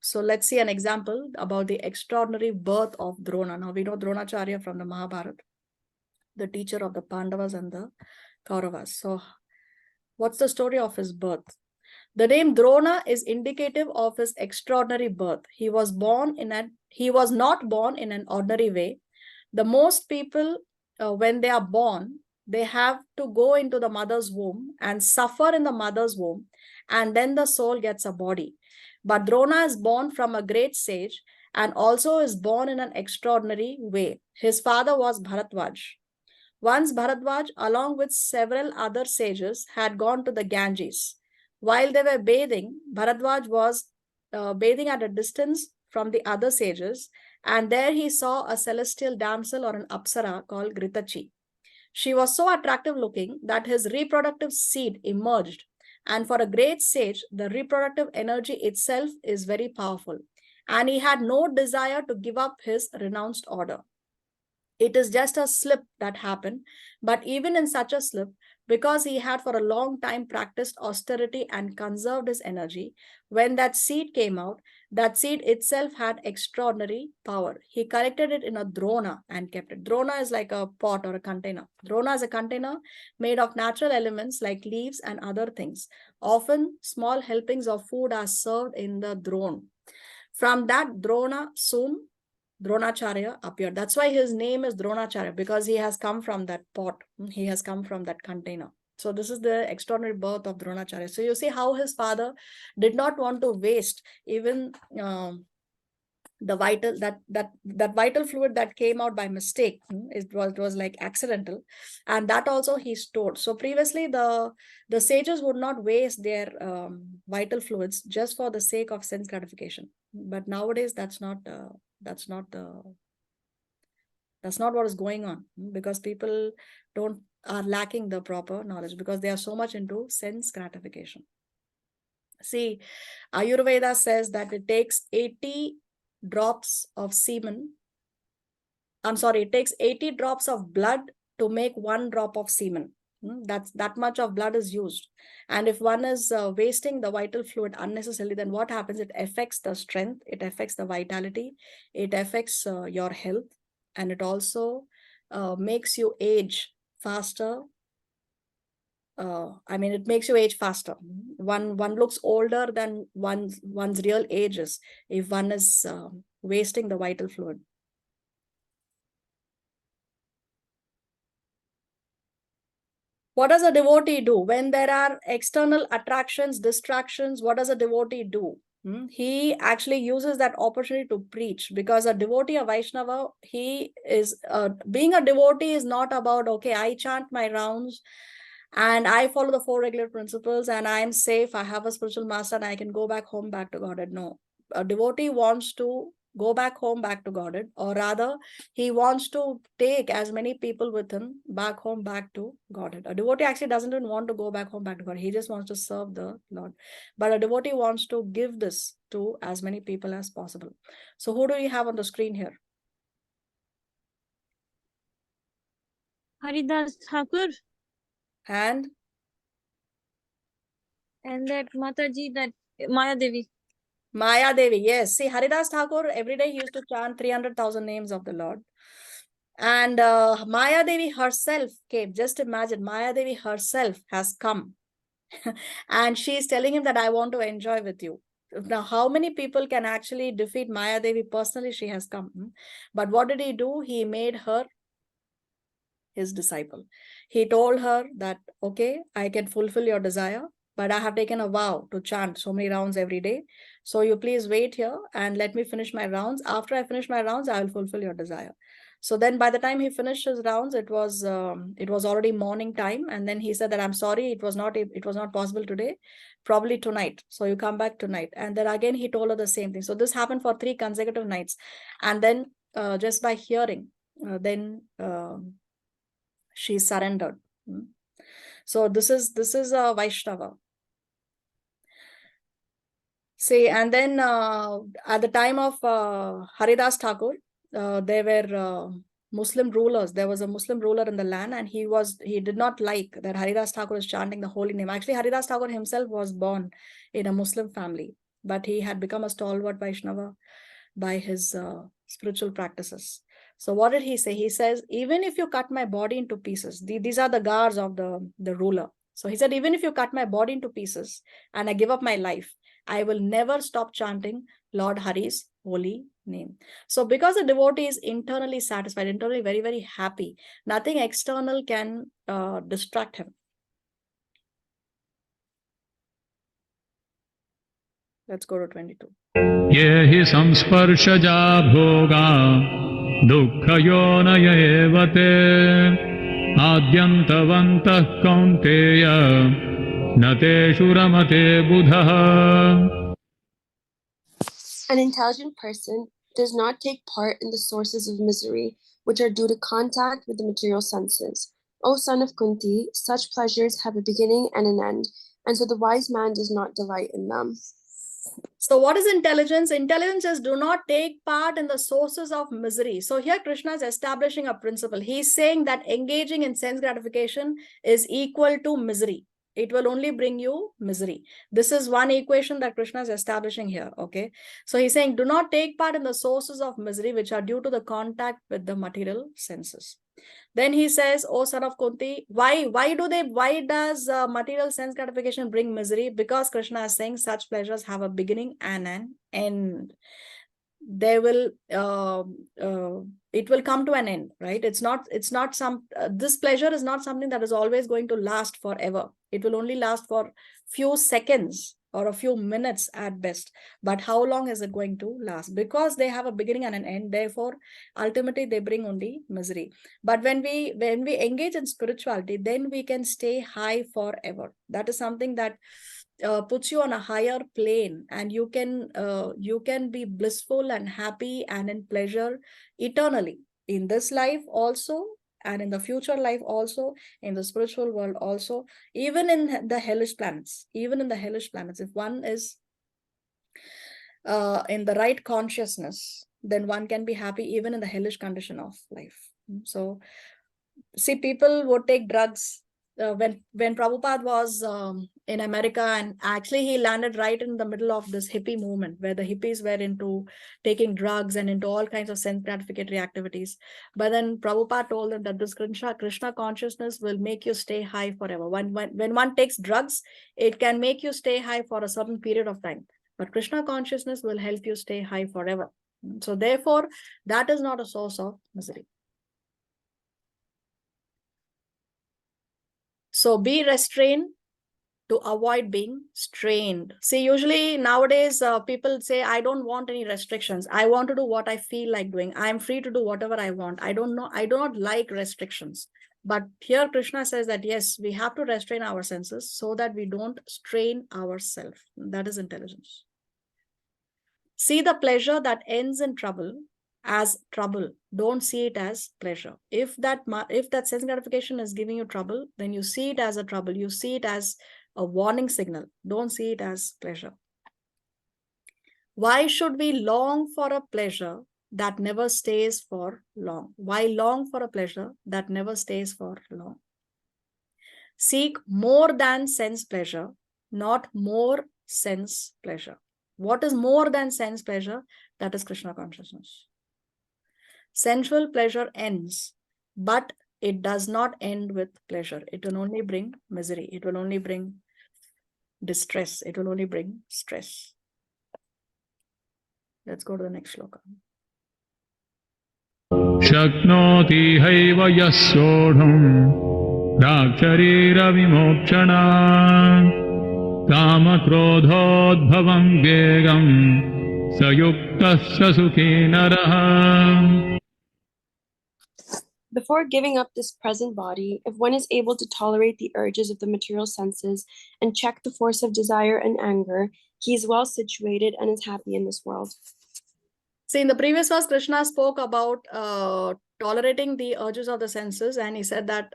Speaker 1: So let's see an example about the extraordinary birth of Drona. Now we know Dronacharya from the Mahabharata, the teacher of the Pandavas and the Kauravas. So what's the story of his birth? The name Drona is indicative of his extraordinary birth. He was not born in an ordinary way. The most people, when they are born, they have to go into the mother's womb and suffer in the mother's womb, and then the soul gets a body. But Drona is born from a great sage and also is born in an extraordinary way. His father was Bharadwaj. Once Bharadwaj, along with several other sages, had gone to the Ganges. While they were bathing, Bharadwaj was bathing at a distance from the other sages, and there he saw a celestial damsel or an apsara called Gritachi. She was so attractive looking that his reproductive seed emerged. And for a great sage, the reproductive energy itself is very powerful. And he had no desire to give up his renounced order. It is just a slip that happened. But even in such a slip, because he had for a long time practiced austerity and conserved his energy. When that seed came out, that seed itself had extraordinary power. He collected it in a drona and kept it. Drona is like a pot or a container. Drona is a container made of natural elements like leaves and other things. Often, small helpings of food are served in the drone. From that drona, soon Dronacharya appeared. That's why his name is Dronacharya, because he has come from that pot. He has come from that container. So this is the extraordinary birth of Dronacharya. So you see how his father did not want to waste even the vital fluid that came out by mistake. It was like accidental, and that also he stored. So previously the sages would not waste their vital fluids just for the sake of sense gratification. But nowadays that's not what is going on, because people are lacking the proper knowledge because they are so much into sense gratification. See, Ayurveda says that it takes 80 drops of semen. I'm sorry, it takes 80 drops of blood to make 1 drop of semen. That much of blood is used. And if one is wasting the vital fluid unnecessarily, then what happens? It affects the strength, it affects the vitality, it affects your health, and it also makes you age faster. It makes you age faster. One looks older than one's real age is if one is wasting the vital fluid. What does a devotee do when there are external attractions, distractions? What does a devotee do? He actually uses that opportunity to preach, because a devotee, a Vaishnava, he is being a devotee is not about, okay, I chant my rounds and I follow the 4 regular principles and I am safe, I have a spiritual master and I can go back home, back to Godhead. No, a devotee wants to go back home, back to Godhead, or rather he wants to take as many people with him back home, back to Godhead. A devotee actually doesn't even want to go back home, back to God. He just wants to serve the Lord. But a devotee wants to give this to as many people as possible. So who do we have on the screen here?
Speaker 9: Haridas Thakur
Speaker 1: And
Speaker 9: that Mataji, that Maya Devi.
Speaker 1: Maya Devi, yes. See, Haridas Thakur, every day he used to chant 300,000 names of the Lord. And Maya Devi herself came. Just imagine, Maya Devi herself has come. And she is telling him that I want to enjoy with you. Now, how many people can actually defeat Maya Devi personally? She has come. But what did he do? He made her his disciple. He told her that, okay, I can fulfill your desire, but I have taken a vow to chant so many rounds every day. So you please wait here and let me finish my rounds. After I finish my rounds, I will fulfill your desire. So then by the time he finished his rounds, it was already morning time. And then he said that, I'm sorry, it was not possible today, probably tonight. So you come back tonight. And then again, he told her the same thing. So this happened for 3 consecutive nights. And then just by hearing, she surrendered. So this is a Vaishnava. See, and then at the time of Haridas Thakur, there were Muslim rulers. There was a Muslim ruler in the land, and he did not like that Haridas Thakur is chanting the holy name. Actually, Haridas Thakur himself was born in a Muslim family, but he had become a stalwart Vaishnava by his spiritual practices. So what did he say? He says, even if you cut my body into pieces, these are the guards of the ruler. So he said, even if you cut my body into pieces and I give up my life, I will never stop chanting Lord Hari's holy name. So because the devotee is internally satisfied, internally very, very happy, nothing external can distract him. Let's go to 22.
Speaker 5: Ye hi samsparshaja bhoga dukkhayonayo evate adyantavantah kaunteya nateshu ramate buddha.
Speaker 6: An intelligent person does not take part in the sources of misery, which are due to contact with the material senses. O son of Kunti, such pleasures have a beginning and an end, and so the wise man does not delight in them.
Speaker 1: So what is intelligence? Intelligence is do not take part in the sources of misery. So here Krishna is establishing a principle. He's saying that engaging in sense gratification is equal to misery. It will only bring you misery. This is one equation that Krishna is establishing here. Okay. So he's saying, do not take part in the sources of misery, which are due to the contact with the material senses. Then he says, "Oh son of Kunti, why does material sense gratification bring misery? Because Krishna is saying such pleasures have a beginning and an end. They will it will come to an end, right? It's not this pleasure is not something that is always going to last forever. It will only last for few seconds or a few minutes at best. But how long is it going to last? Because they have a beginning and an end, therefore ultimately they bring only misery. But when we engage in spirituality, then we can stay high forever. That is something that puts you on a higher plane, and you can be blissful and happy and in pleasure eternally, in this life also, and in the future life also, in the spiritual world also, even in the hellish planets. If one is in the right consciousness, then one can be happy even in the hellish condition of life. So see, people would take drugs. When Prabhupada was in America, and actually he landed right in the middle of this hippie movement, where the hippies were into taking drugs and into all kinds of sense gratificatory activities. But then Prabhupada told them that this Krishna consciousness will make you stay high forever. When one takes drugs, it can make you stay high for a certain period of time. But Krishna consciousness will help you stay high forever. So therefore, that is not a source of misery. So be restrained to avoid being strained. See, usually nowadays people say, I don't want any restrictions. I want to do what I feel like doing. I'm free to do whatever I want. I do not like restrictions. But here Krishna says that yes, we have to restrain our senses so that we don't strain ourselves. That is intelligence. See the pleasure that ends in trouble as trouble. Don't see it as pleasure. If that sense gratification is giving you trouble, then you see it as a trouble. You see it as a warning signal. Don't see it as pleasure. Why should we long for a pleasure that never stays for long? Why long for a pleasure that never stays for long? Seek more than sense pleasure, not more sense pleasure. What is more than sense pleasure? That is Krishna consciousness. Sensual pleasure ends, but it does not end with pleasure. It will only bring misery. It will only bring distress. It will only bring stress. Let's go to the next shloka.
Speaker 5: Shaknoti haiva yassodham rakshariira vimokshana kama krodhodbhavam gegam sayuktasya sukhi naraha.
Speaker 6: Before giving up this present body, if one is able to tolerate the urges of the material senses and check the force of desire and anger, he is well situated and is happy in this world.
Speaker 1: See, in the previous verse, Krishna spoke about tolerating the urges of the senses, and he said that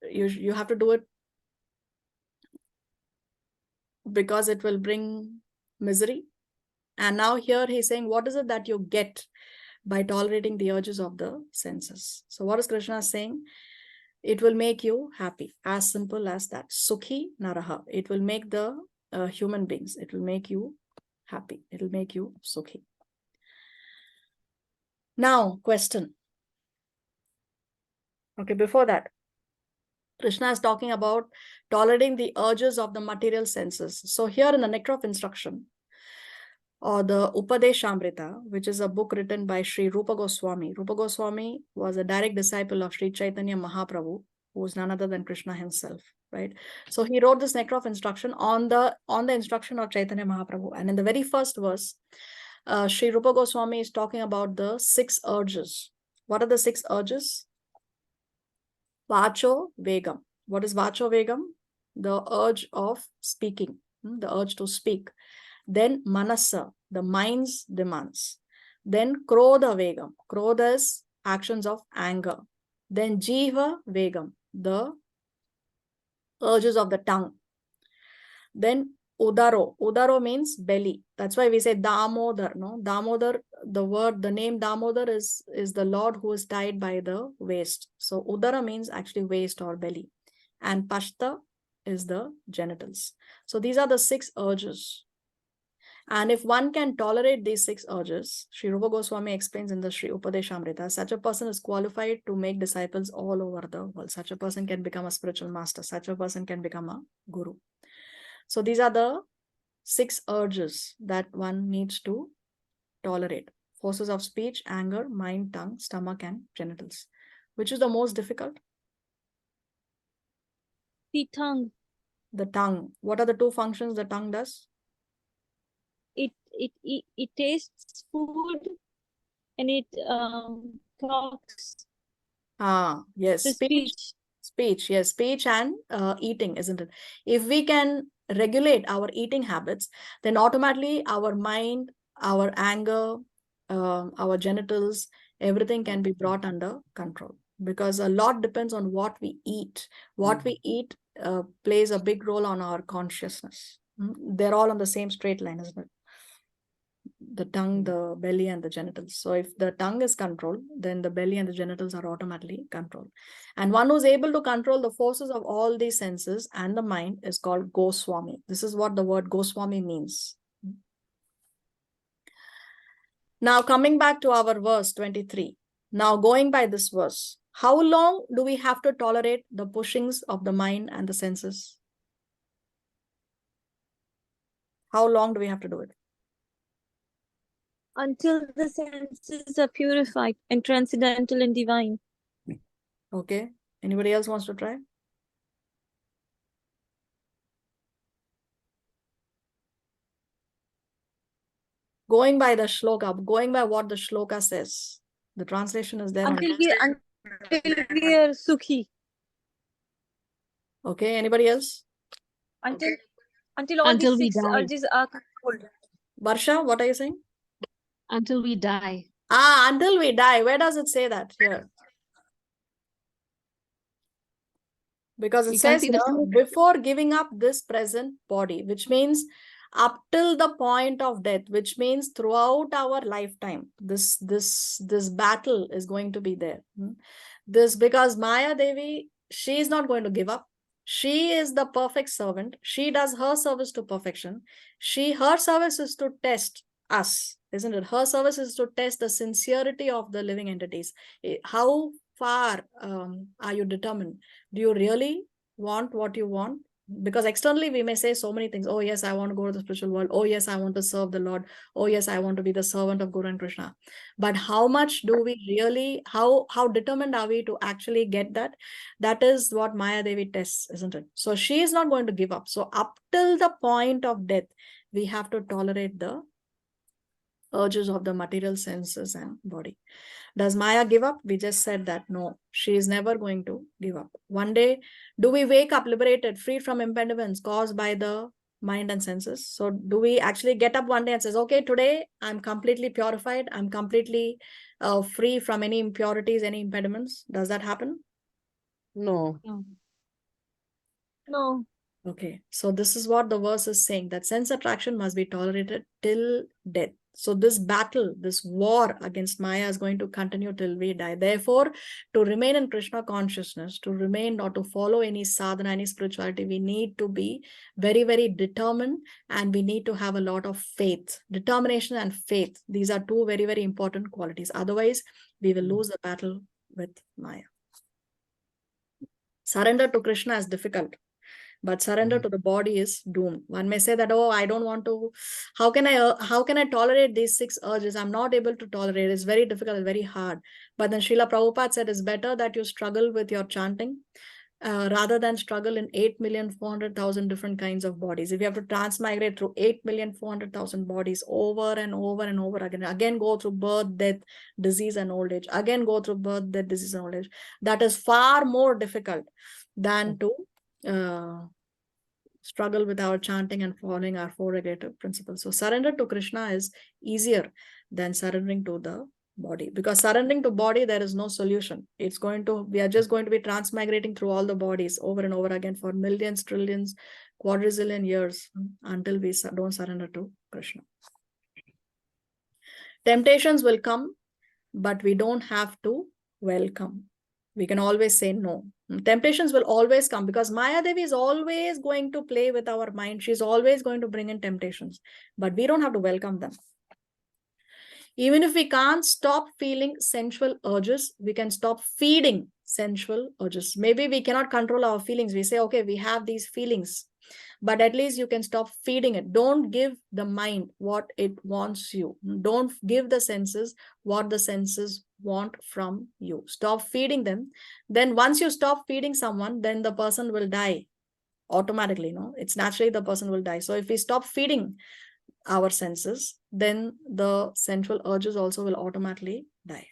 Speaker 1: you have to do it because it will bring misery. And now here he's saying, what is it that you get by tolerating the urges of the senses? So what is Krishna saying? It will make you happy. As simple as that. Sukhi naraha. It will make the human beings. It will make you happy. It will make you sukhi. Now, question. Okay, before that, Krishna is talking about tolerating the urges of the material senses. So here in the Nectar of Instruction, or the Upadeshamrita, which is a book written by Sri Rupa Goswami. Rupa Goswami was a direct disciple of Sri Chaitanya Mahaprabhu, who is none other than Krishna himself, right? So he wrote this Nectar of Instruction on the instruction of Chaitanya Mahaprabhu. And in the very first verse, Sri Rupa Goswami is talking about the 6 urges. What are the 6 urges? Vacho Vegam. What is Vacho Vegam? The urge of speaking, the urge to speak. Then Manasa, the mind's demands. Then Krodha Vegam. Krodha is actions of anger. Then Jiva Vegam, the urges of the tongue. Then Udaro. Udaro means belly. That's why we say Damodar. No, Damodar. The name Damodar is the Lord who is tied by the waist. So Udara means actually waist or belly, and Pashta is the genitals. So these are the 6 urges. And if one can tolerate these 6 urges, Sri Rupa Goswami explains in the Sri Upadeshamrita, such a person is qualified to make disciples all over the world. Such a person can become a spiritual master. Such a person can become a guru. So these are the 6 urges that one needs to tolerate. Forces of speech, anger, mind, tongue, stomach, and genitals. Which is the most difficult?
Speaker 9: The tongue.
Speaker 1: The tongue. What are the 2 functions the tongue does?
Speaker 9: It tastes food and it talks.
Speaker 1: Yes,
Speaker 9: The
Speaker 1: speech, yes, speech and eating, isn't it? If we can regulate our eating habits, then automatically our mind, our anger, our genitals, everything can be brought under control, because a lot depends on what we eat. What we eat plays a big role on our consciousness. They're all on the same straight line, isn't it? The tongue, the belly, and the genitals. So if the tongue is controlled, then the belly and the genitals are automatically controlled. And one who's able to control the forces of all these senses and the mind is called Goswami. This is what the word Goswami means. Now coming back to our verse 23. Now going by this verse, how long do we have to tolerate the pushings of the mind and the senses? How long do we have to do it?
Speaker 9: Until the senses are purified and transcendental and divine.
Speaker 1: Okay. Anybody else wants to try? Going by the shloka, going by what the shloka says. The translation is there.
Speaker 9: Until we are sukhi.
Speaker 1: Okay. Anybody else?
Speaker 9: Until all
Speaker 4: Until
Speaker 9: these
Speaker 4: we
Speaker 9: 6
Speaker 4: die.
Speaker 9: urges are controlled.
Speaker 1: Barsha, what are you saying?
Speaker 4: Until we die.
Speaker 1: Until we die. Where does it say that here? Because it
Speaker 4: We can't
Speaker 1: says
Speaker 4: see the
Speaker 1: here,
Speaker 4: fruit.
Speaker 1: before giving up this present body, which means up till the point of death, which means throughout our lifetime, this battle is going to be there. This, because Maya Devi, she is not going to give up. She is the perfect servant. She does her service to perfection. Her service is to test us, isn't it? Her service is to test the sincerity of the living entities. How far are you determined? Do you really want what you want? Because externally we may say so many things. Oh yes, I want to go to the spiritual world. Oh yes, I want to serve the Lord. Oh yes, I want to be the servant of Guru and Krishna. But how much do we really, how determined are we to actually get that? That is what Maya Devi tests, isn't it? So she is not going to give up. So up till the point of death, we have to tolerate the urges of the material senses and body. Does Maya give up? We just said that no, she is never going to give up. One day, do we wake up liberated, free from impediments caused by the mind and senses? So do we actually get up one day and says, okay, today I'm completely purified, I'm completely free from any impurities, any impediments? Does that happen?
Speaker 10: No.
Speaker 9: No.
Speaker 1: Okay, so this is what the verse is saying, that sense attraction must be tolerated till death. So this battle, this war against Maya is going to continue till we die. Therefore, to remain in Krishna consciousness, to remain or to follow any sadhana, any spirituality, we need to be very, very determined, and we need to have a lot of faith. Determination and faith. These are 2 very, very important qualities. Otherwise, we will lose the battle with Maya. Surrender to Krishna is difficult, but surrender to the body is doomed. One may say that, oh, I don't want to, how can I tolerate these 6 urges? I'm not able to tolerate. It's very difficult, very hard. But then Srila Prabhupada said it's better that you struggle with your chanting rather than struggle in 8,400,000 different kinds of bodies. If you have to transmigrate through 8,400,000 bodies over and over and over again go through birth, death, disease, and old age, again go through birth, death, disease, and old age, that is far more difficult than to struggle with our chanting and following our 4 regulative principles. So surrender to Krishna is easier than surrendering to the body, because surrendering to body, there is no solution. We are just going to be transmigrating through all the bodies over and over again for millions, trillions, quadrillion years until we don't surrender to Krishna. Temptations will come, but we don't have to welcome. We can always say no. Temptations will always come because Maya Devi is always going to play with our mind. She's always going to bring in temptations, but we don't have to welcome them. Even if we can't stop feeling sensual urges, we can stop feeding sensual urges. Maybe we cannot control our feelings. We say, okay, we have these feelings, but at least you can stop feeding it. Don't give the mind what it wants you. Don't give the senses what the senses want from you. Stop feeding them. Then once you stop feeding someone, then the person will die automatically. No, it's naturally the person will die. So if we stop feeding our senses, then the sensual urges also will automatically die.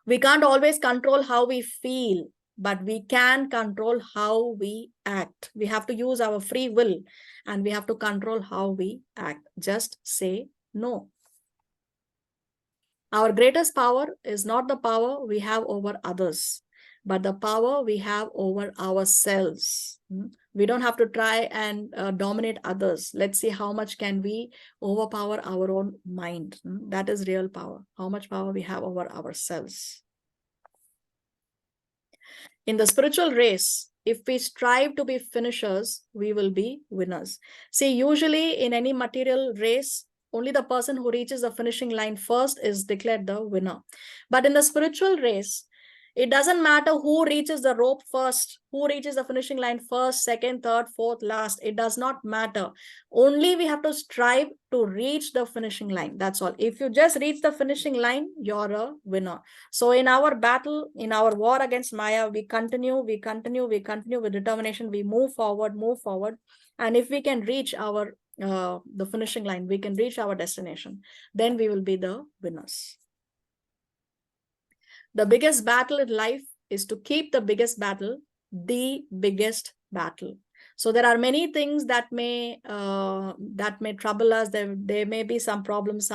Speaker 1: We can't always control how we feel, but we can control how we act. We have to use our free will and we have to control how we act. Just say no. Our greatest power is not the power we have over others, but the power we have over ourselves. We don't have to try and dominate others. Let's see how much can we overpower our own mind. That is real power. How much power we have over ourselves. In the spiritual race, if we strive to be finishers, we will be winners. See, usually in any material race, only the person who reaches the finishing line first is declared the winner. But in the spiritual race, it doesn't matter who reaches the rope first, who reaches the finishing line first, second, third, fourth, last. It does not matter. Only we have to strive to reach the finishing line. That's all. If you just reach the finishing line, you're a winner. So in our battle, in our war against Maya, we continue with determination. We move forward. And if we can reach the finishing line, we can reach our destination, then we will be the winners. The biggest battle in life is to keep the biggest battle the biggest battle. So there are many things that may trouble us. There may be some problems.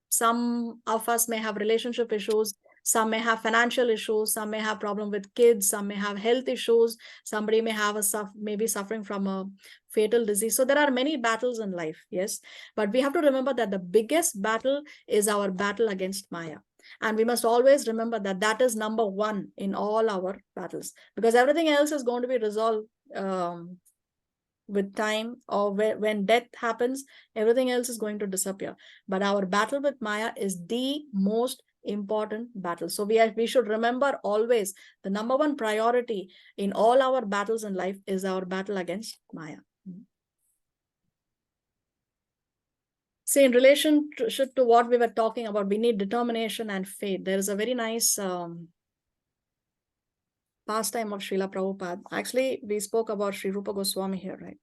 Speaker 1: Some of us may have relationship issues. Some may have financial issues. Some may have problem with kids. Some may have health issues. Somebody may have maybe suffering from a fatal disease. So there are many battles in life, yes. But we have to remember that the biggest battle is our battle against Maya. And we must always remember that that is number one in all our battles, because everything else is going to be resolved with time, or when death happens, everything else is going to disappear. But our battle with Maya is the most important battle. So we should remember always the number one priority in all our battles in life is our battle against Maya. See, in relationship to what we were talking about, we need determination and faith. There is a very nice pastime of Srila Prabhupada. Actually, we spoke about Sri Rupa Goswami here, right?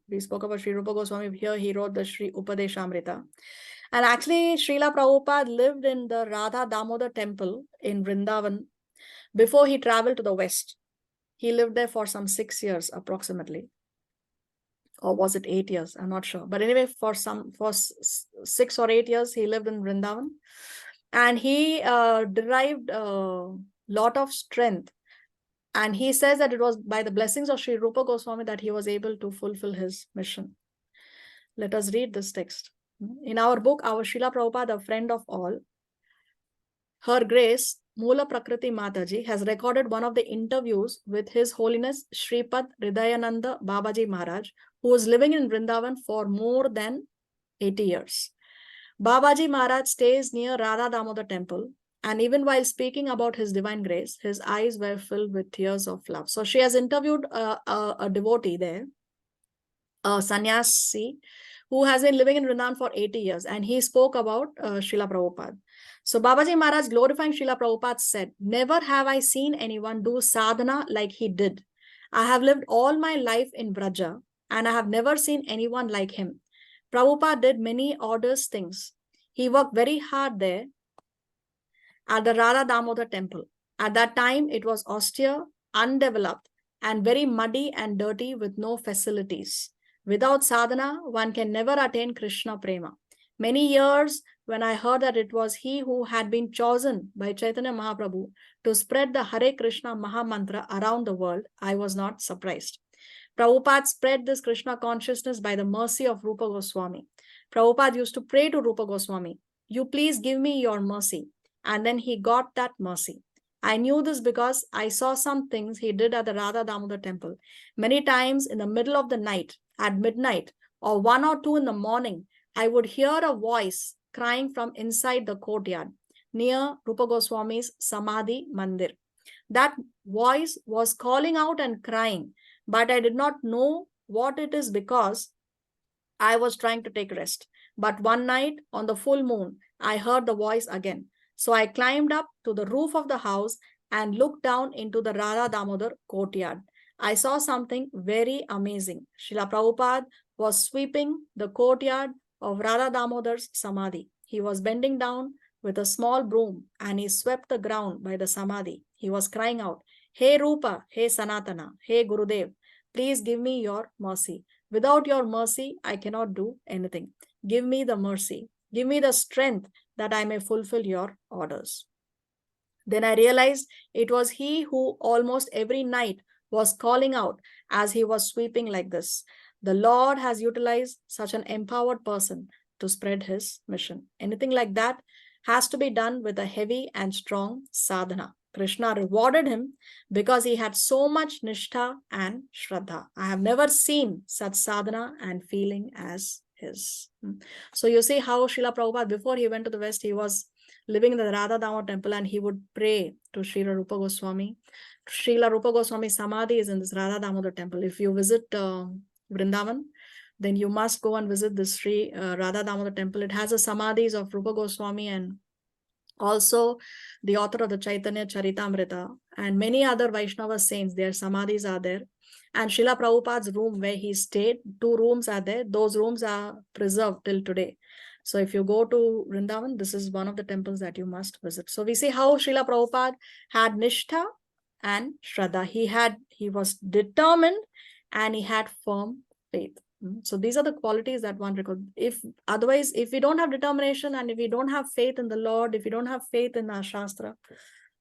Speaker 1: We spoke about Sri Rupa Goswami here. He wrote the Sri Upadeshamrita. And actually, Srila Prabhupada lived in the Radha Damodar temple in Vrindavan before he traveled to the West. He lived there for some 6 years approximately. Or was it 8 years? I'm not sure. But anyway, for 6 or 8 years, he lived in Vrindavan. And he derived a lot of strength. And he says that it was by the blessings of Sri Rupa Goswami that he was able to fulfill his mission. Let us read this text. In our book, our Srila Prabhupada, a friend of all, Her Grace, Mula Prakriti Mataji, has recorded one of the interviews with His Holiness Shripad Hridayananda Babaji Maharaj, who was living in Vrindavan for more than 80 years. Babaji Maharaj stays near Radha Damodar temple, and even while speaking about his divine grace, his eyes were filled with tears of love. So she has interviewed a devotee there, a sannyasi, who has been living in Vrindavan for 80 years, and he spoke about Srila Prabhupada. So Babaji Maharaj, glorifying Srila Prabhupada, said, "Never have I seen anyone do sadhana like he did. I have lived all my life in Braja, and I have never seen anyone like him. Prabhupada did many arduous things. He worked very hard there at the Radha Damodar temple. At that time, it was austere, undeveloped, and very muddy and dirty with no facilities. Without sadhana, one can never attain Krishna prema. Many years when I heard that it was he who had been chosen by Chaitanya Mahaprabhu to spread the Hare Krishna Maha Mantra around the world, I was not surprised. Prabhupada spread this Krishna consciousness by the mercy of Rupa Goswami. Prabhupada used to pray to Rupa Goswami, you please give me your mercy. And then he got that mercy. I knew this because I saw some things he did at the Radha Damodar temple. Many times in the middle of the night, at midnight, or 1 or 2 in the morning, I would hear a voice crying from inside the courtyard near Rupa Goswami's Samadhi Mandir. That voice was calling out and crying, but I did not know what it is because I was trying to take rest. But one night on the full moon, I heard the voice again. So I climbed up to the roof of the house and looked down into the Radha Damodar courtyard. I saw something very amazing. Srila Prabhupada was sweeping the courtyard of Radha Damodar's Samadhi. He was bending down with a small broom and he swept the ground by the Samadhi. He was crying out, Hey Rupa, Hey Sanatana, Hey Gurudev, please give me your mercy. Without your mercy, I cannot do anything. Give me the mercy. Give me the strength that I may fulfill your orders. Then I realized it was he who almost every night was calling out as he was sweeping like this. The Lord has utilized such an empowered person to spread his mission. Anything like that has to be done with a heavy and strong sadhana. Krishna rewarded him because he had so much nishtha and shraddha. I have never seen such sadhana and feeling as his. So you see how Srila Prabhupada, before he went to the West, he was living in the Radha Damodar temple and he would pray to Srila Rupa Goswami. Srila Rupa Goswami Samadhi is in this Radha Damodar temple. If you visit Vrindavan, then you must go and visit this Sri Radha Damodar temple. It has the Samadhis of Rupa Goswami and also the author of the Chaitanya Charitamrita and many other Vaishnava saints. Their Samadhis are there. And Srila Prabhupada's room where he stayed, 2 rooms are there. Those rooms are preserved till today. So if you go to Vrindavan, this is one of the temples that you must visit. So we see how Srila Prabhupada had nishtha and shraddha. He was determined and he had firm faith. So these are the qualities that one requires. Otherwise, if we don't have determination and if we don't have faith in the Lord, if we don't have faith in our Shastra,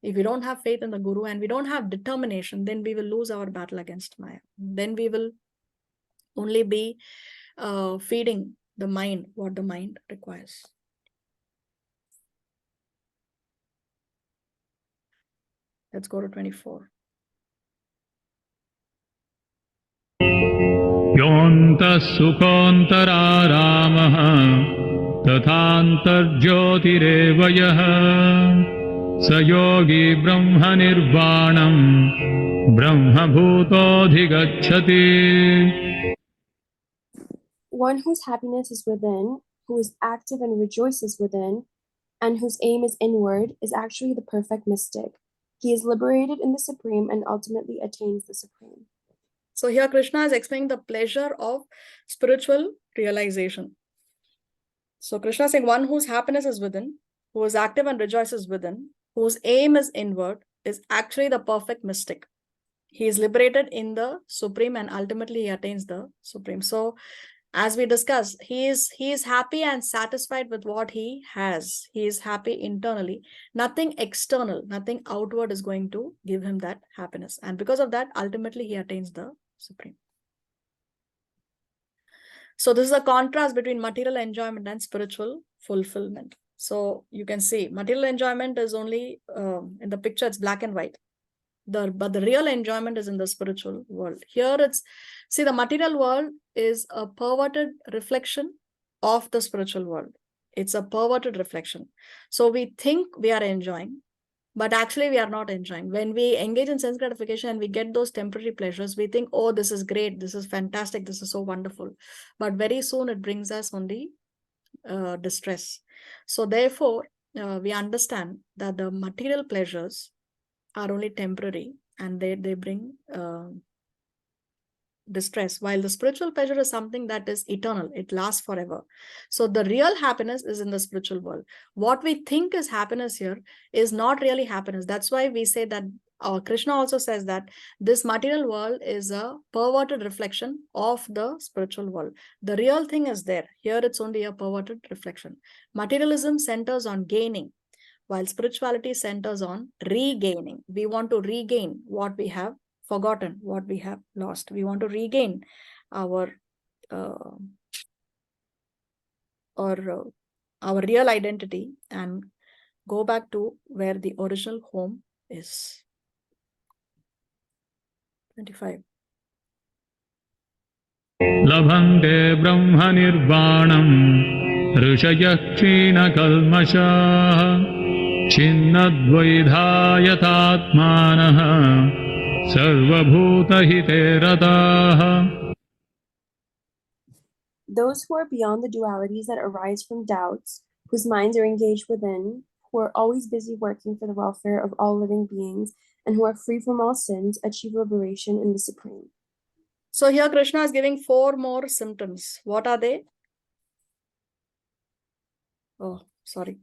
Speaker 1: if we don't have faith in the Guru and we don't have determination, then we will lose our battle against Maya. Then we will only be feeding the mind what the mind requires. Let's go to 24.
Speaker 5: योऽन्तः सुखोऽन्तरारामः तथान्तर्ज्योतिरेव यः स योगी ब्रह्मनिर्वाणं ब्रह्मभूतोऽधिगच्छति.
Speaker 6: One whose happiness is within, who is active and rejoices within, and whose aim is inward, is actually the perfect mystic. He is liberated in the Supreme and ultimately attains the Supreme.
Speaker 1: So here Krishna is explaining the pleasure of spiritual realization. So Krishna is saying one whose happiness is within, who is active and rejoices within, whose aim is inward, is actually the perfect mystic. He is liberated in the Supreme and ultimately he attains the Supreme. So as we discussed, he is happy and satisfied with what he has. He is happy internally. Nothing external, nothing outward is going to give him that happiness. And because of that, ultimately he attains the Supreme. So this is a contrast between material enjoyment and spiritual fulfillment. So you can see material enjoyment is only in the picture, it's black and white. But the real enjoyment is in the spiritual world. Here see, the material world is a perverted reflection of the spiritual world. It's a perverted reflection. So we think we are enjoying, but actually we are not enjoying. When we engage in sense gratification and we get those temporary pleasures, we think, oh, this is great, this is fantastic, this is so wonderful. But very soon it brings us only distress. So therefore, we understand that the material pleasures are only temporary and they bring distress, while the spiritual pleasure is something that is eternal. It lasts forever. So the real happiness is in the spiritual world. What we think is happiness here is not really happiness. That's why we say that Krishna also says that this material world is a perverted reflection of the spiritual world. The real thing is there. Here it's only a perverted reflection. Materialism centers on gaining, while spirituality centers on regaining. We want to regain what we have forgotten, what we have lost. We want to regain our our real identity and go back to where the original home is. 25.
Speaker 5: Labhante Brahma Nirvanam Rishaya Kshinakαλmashaha Chinnadvaidhayatatmanaha Sarvabhutahite rataha.
Speaker 6: Those who are beyond the dualities that arise from doubts, whose minds are engaged within, who are always busy working for the welfare of all living beings, and who are free from all sins, achieve liberation in the Supreme.
Speaker 1: So here Krishna is giving 4 more symptoms. What are they? Oh, sorry.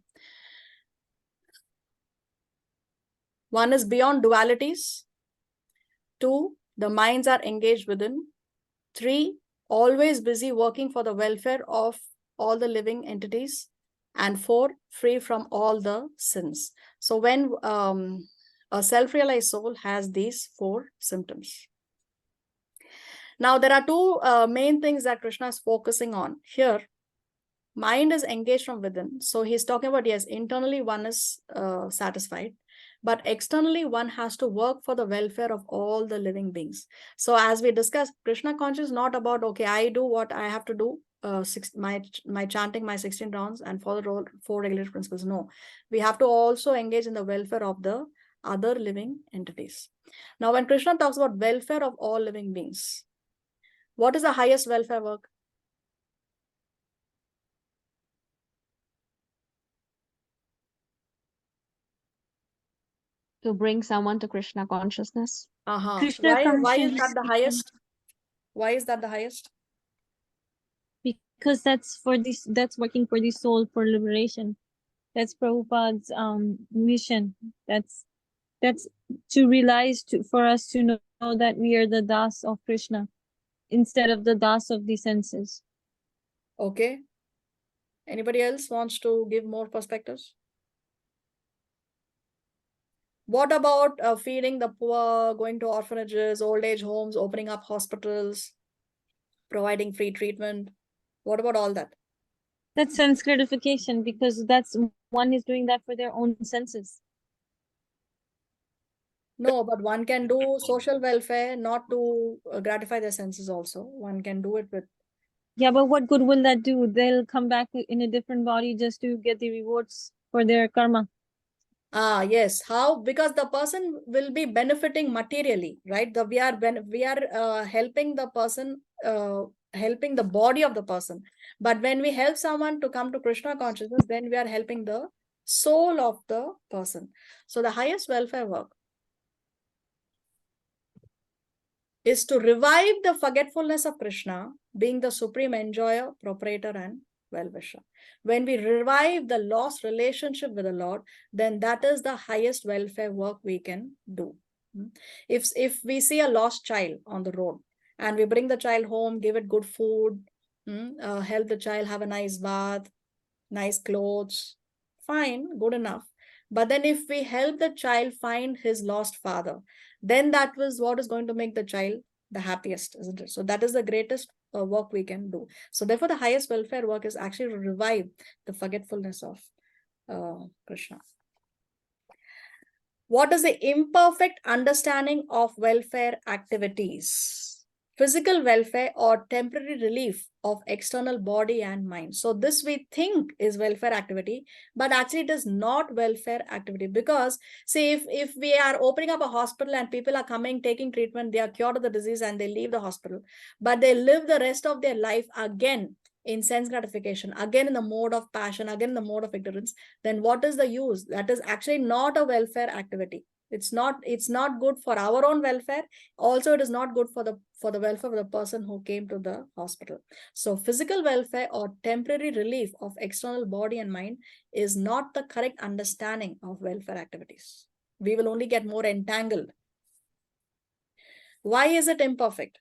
Speaker 1: 1 is beyond dualities. 2, the minds are engaged within. 3, always busy working for the welfare of all the living entities. And 4, free from all the sins. So when a self-realized soul has these 4 symptoms. Now, there are 2 main things that Krishna is focusing on here. Mind is engaged from within. So he's talking about, yes, internally one is satisfied, but externally one has to work for the welfare of all the living beings. So as we discussed, Krishna conscious is not about, okay, I do what I have to do, my chanting my 16 rounds and follow 4 regulatory principles. No, we have to also engage in the welfare of the other living entities. Now, when Krishna talks about welfare of all living beings, what is the highest welfare work?
Speaker 4: To bring someone to Krishna consciousness.
Speaker 9: Krishna
Speaker 1: Why is that
Speaker 9: conscious,
Speaker 1: the highest? Why is that the highest?
Speaker 9: because that's working for the soul for liberation. That's Prabhupada's mission. That's to realize for us to know that we are the das of Krishna instead of the das of the senses.
Speaker 1: Okay. Anybody else wants to give more perspectives? What about feeding the poor, going to orphanages, old age homes, opening up hospitals, providing free treatment? What about all that?
Speaker 9: That's sense gratification, because that's one is doing that for their own senses.
Speaker 1: No, but one can do social welfare not to gratify their senses also. One can do it with...
Speaker 9: Yeah, but what good will that do? They'll come back in a different body just to get the rewards for their karma.
Speaker 1: Yes. How? Because the person will be benefiting materially, right? We are helping the person, helping the body of the person. But when we help someone to come to Krishna consciousness, then we are helping the soul of the person. So the highest welfare work is to revive the forgetfulness of Krishna, being the supreme enjoyer, proprietor, and well-wisher. When we revive the lost relationship with the Lord, then that is the highest welfare work we can do. If we see a lost child on the road and we bring the child home, give it good food, help the child have a nice bath, nice clothes, fine, good enough. But then if we help the child find his lost father, then that was what is going to make the child the happiest, isn't it? So that is the greatest work we can do. So therefore, the highest welfare work is actually to revive the forgetfulness of Krishna. What is the imperfect understanding of welfare activities? Physical welfare or temporary relief of external body and mind. So this we think is welfare activity, but actually it is not welfare activity, because see, if we are opening up a hospital and people are coming, taking treatment, they are cured of the disease and they leave the hospital, but they live the rest of their life again in sense gratification, again in the mode of passion, again in the mode of ignorance, then what is the use? That is actually not a welfare activity. It's not good for our own welfare. Also, it is not good for the welfare of the person who came to the hospital. So physical welfare or temporary relief of external body and mind is not the correct understanding of welfare activities. We will only get more entangled. Why is it imperfect?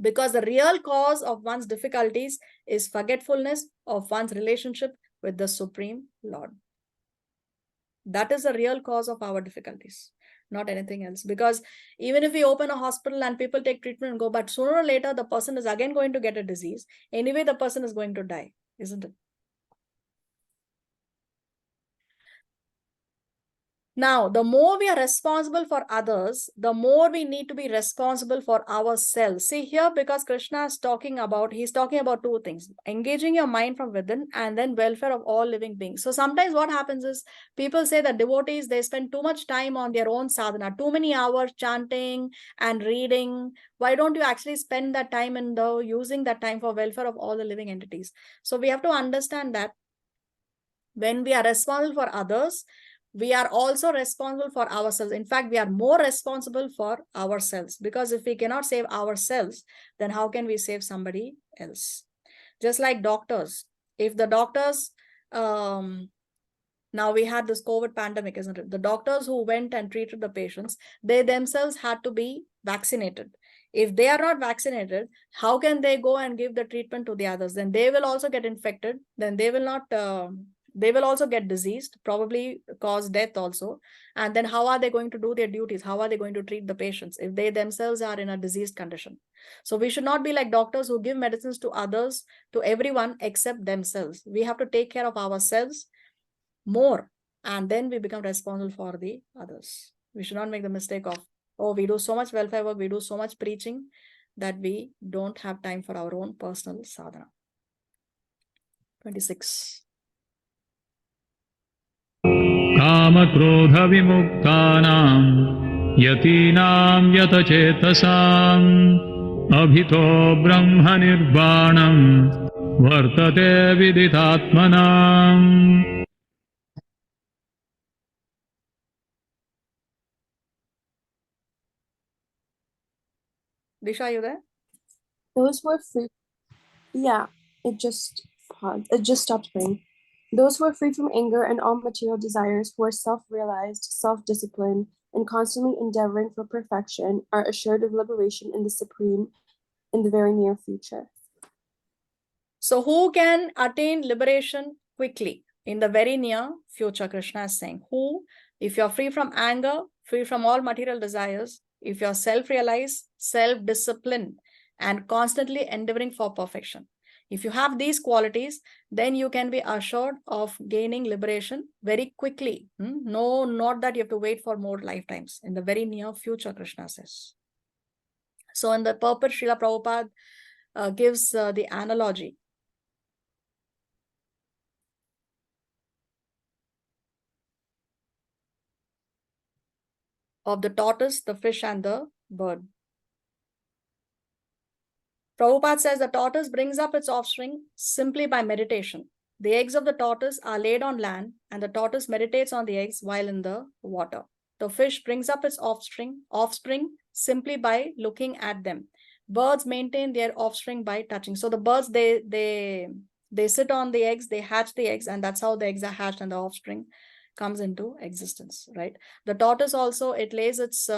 Speaker 1: Because the real cause of one's difficulties is forgetfulness of one's relationship with the Supreme Lord. That is the real cause of our difficulties, not anything else. Because even if we open a hospital and people take treatment and go, but sooner or later, the person is again going to get a disease. Anyway, the person is going to die, isn't it? Now, the more we are responsible for others, the more we need to be responsible for ourselves. See here, because Krishna is talking about, he's talking about two things: engaging your mind from within and then welfare of all living beings. So sometimes what happens is people say that devotees, they spend too much time on their own sadhana, too many hours chanting and reading. Why don't you actually spend that time in the using that time for welfare of all the living entities? So we have to understand that when we are responsible for others, we are also responsible for ourselves. In fact, we are more responsible for ourselves, because if we cannot save ourselves, then how can we save somebody else? Just like doctors. If the doctors, now we had this COVID pandemic, isn't it? The doctors who went and treated the patients, they themselves had to be vaccinated. If they are not vaccinated, how can they go and give the treatment to the others? Then they will also get infected. Then they will not... they will also get diseased, probably cause death also. And then how are they going to do their duties? How are they going to treat the patients if they themselves are in a diseased condition? So we should not be like doctors who give medicines to others, to everyone except themselves. We have to take care of ourselves more, and then we become responsible for the others. We should not make the mistake of, oh, we do so much welfare work, we do so much preaching, that we don't have time for our own personal sadhana. 26.
Speaker 5: कामक्रोधविमुक्तानां यतीनां यतचेतसां अभितो ब्रह्मनिर्वाणं वर्तते विदितात्मनाम्.
Speaker 1: Disha, are you there?
Speaker 6: Those who are free. Yeah, it just paused. It just stopped playing. Those who are free from anger and all material desires, who are self-realized, self-disciplined, and constantly endeavoring for perfection, are assured of liberation in the Supreme in the very near future.
Speaker 1: So who can attain liberation quickly in the very near future? Krishna is saying, who, if you're free from anger, free from all material desires, if you're self-realized, self-disciplined, and constantly endeavoring for perfection, if you have these qualities, then you can be assured of gaining liberation very quickly. No, not that you have to wait for more lifetimes. In the very near future, Krishna says. So in the purport, Srila Prabhupada gives the analogy of the tortoise, the fish, and the bird. Prabhupada says the tortoise brings up its offspring simply by meditation. The eggs of the tortoise are laid on land, and the tortoise meditates on the eggs while in the water. The fish brings up its offspring simply by looking at them. Birds maintain their offspring by touching. So the birds, they sit on the eggs, they hatch the eggs, and that's how the eggs are hatched and the offspring comes into existence, right? The tortoise also, it lays its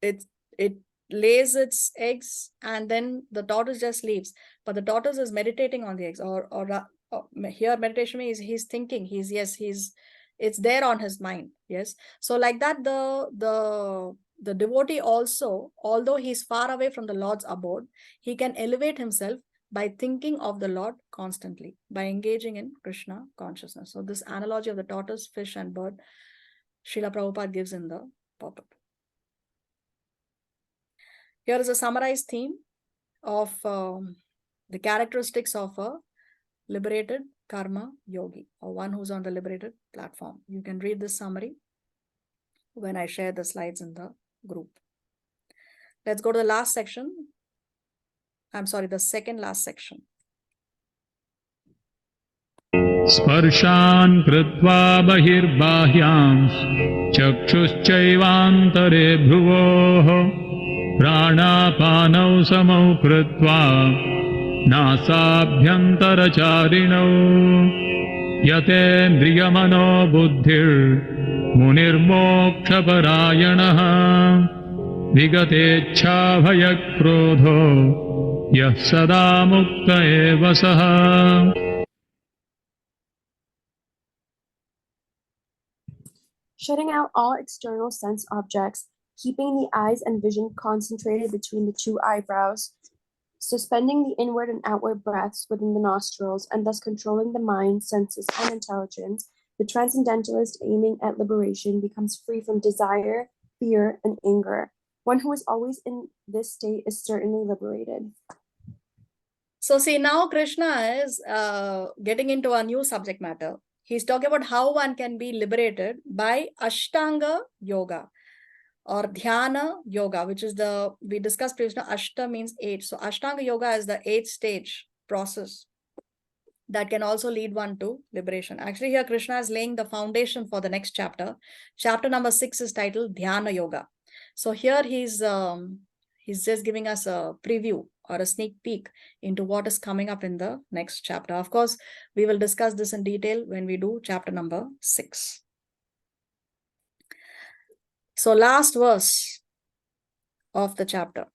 Speaker 1: it lays its eggs, and then the tortoise just leaves. But the tortoise is meditating on the eggs, or here meditation means he's thinking, it's there on his mind. Yes. So like that, the devotee also, although he's far away from the Lord's abode, he can elevate himself by thinking of the Lord constantly, by engaging in Krishna consciousness. So this analogy of the tortoise, fish, and bird, Srila Prabhupada gives in the purport. Here is a summarized theme of the characteristics of a liberated karma yogi, or one who's on the liberated platform. You can read this summary when I share the slides in the group. Let's go to the last section. I'm sorry, the second last section.
Speaker 5: स्पर्शान् कृत्वा बहिर्बाह्यां चक्षुश्चैवान्तरे भ्रुवोः प्राणापानौ समौ कृत्वा नासाभ्यन्तरचारिणौ यतेन्द्रियमनो बुद्धिर्मुनिर्मोक्षपरायणः विगतेच्छाभयक्रोधो यः सदा मुक्त एव सः.
Speaker 6: Shutting out all external sense objects, keeping the eyes and vision concentrated between the two eyebrows, suspending the inward and outward breaths within the nostrils, and thus controlling the mind, senses, and intelligence, the transcendentalist aiming at liberation becomes free from desire, fear, and anger. One who is always in this state is certainly liberated.
Speaker 1: So see, now Krishna is getting into a new subject matter. He's talking about how one can be liberated by Ashtanga Yoga or Dhyana Yoga, which is we discussed previously, Ashta means 8. So Ashtanga Yoga is the 8th stage process that can also lead one to liberation. Actually, here Krishna is laying the foundation for the next chapter. Chapter number 6 is titled Dhyana Yoga. So here he's just giving us a preview or a sneak peek into what is coming up in the next chapter. Of course, we will discuss this in detail when we do chapter number 6. So last verse of the chapter.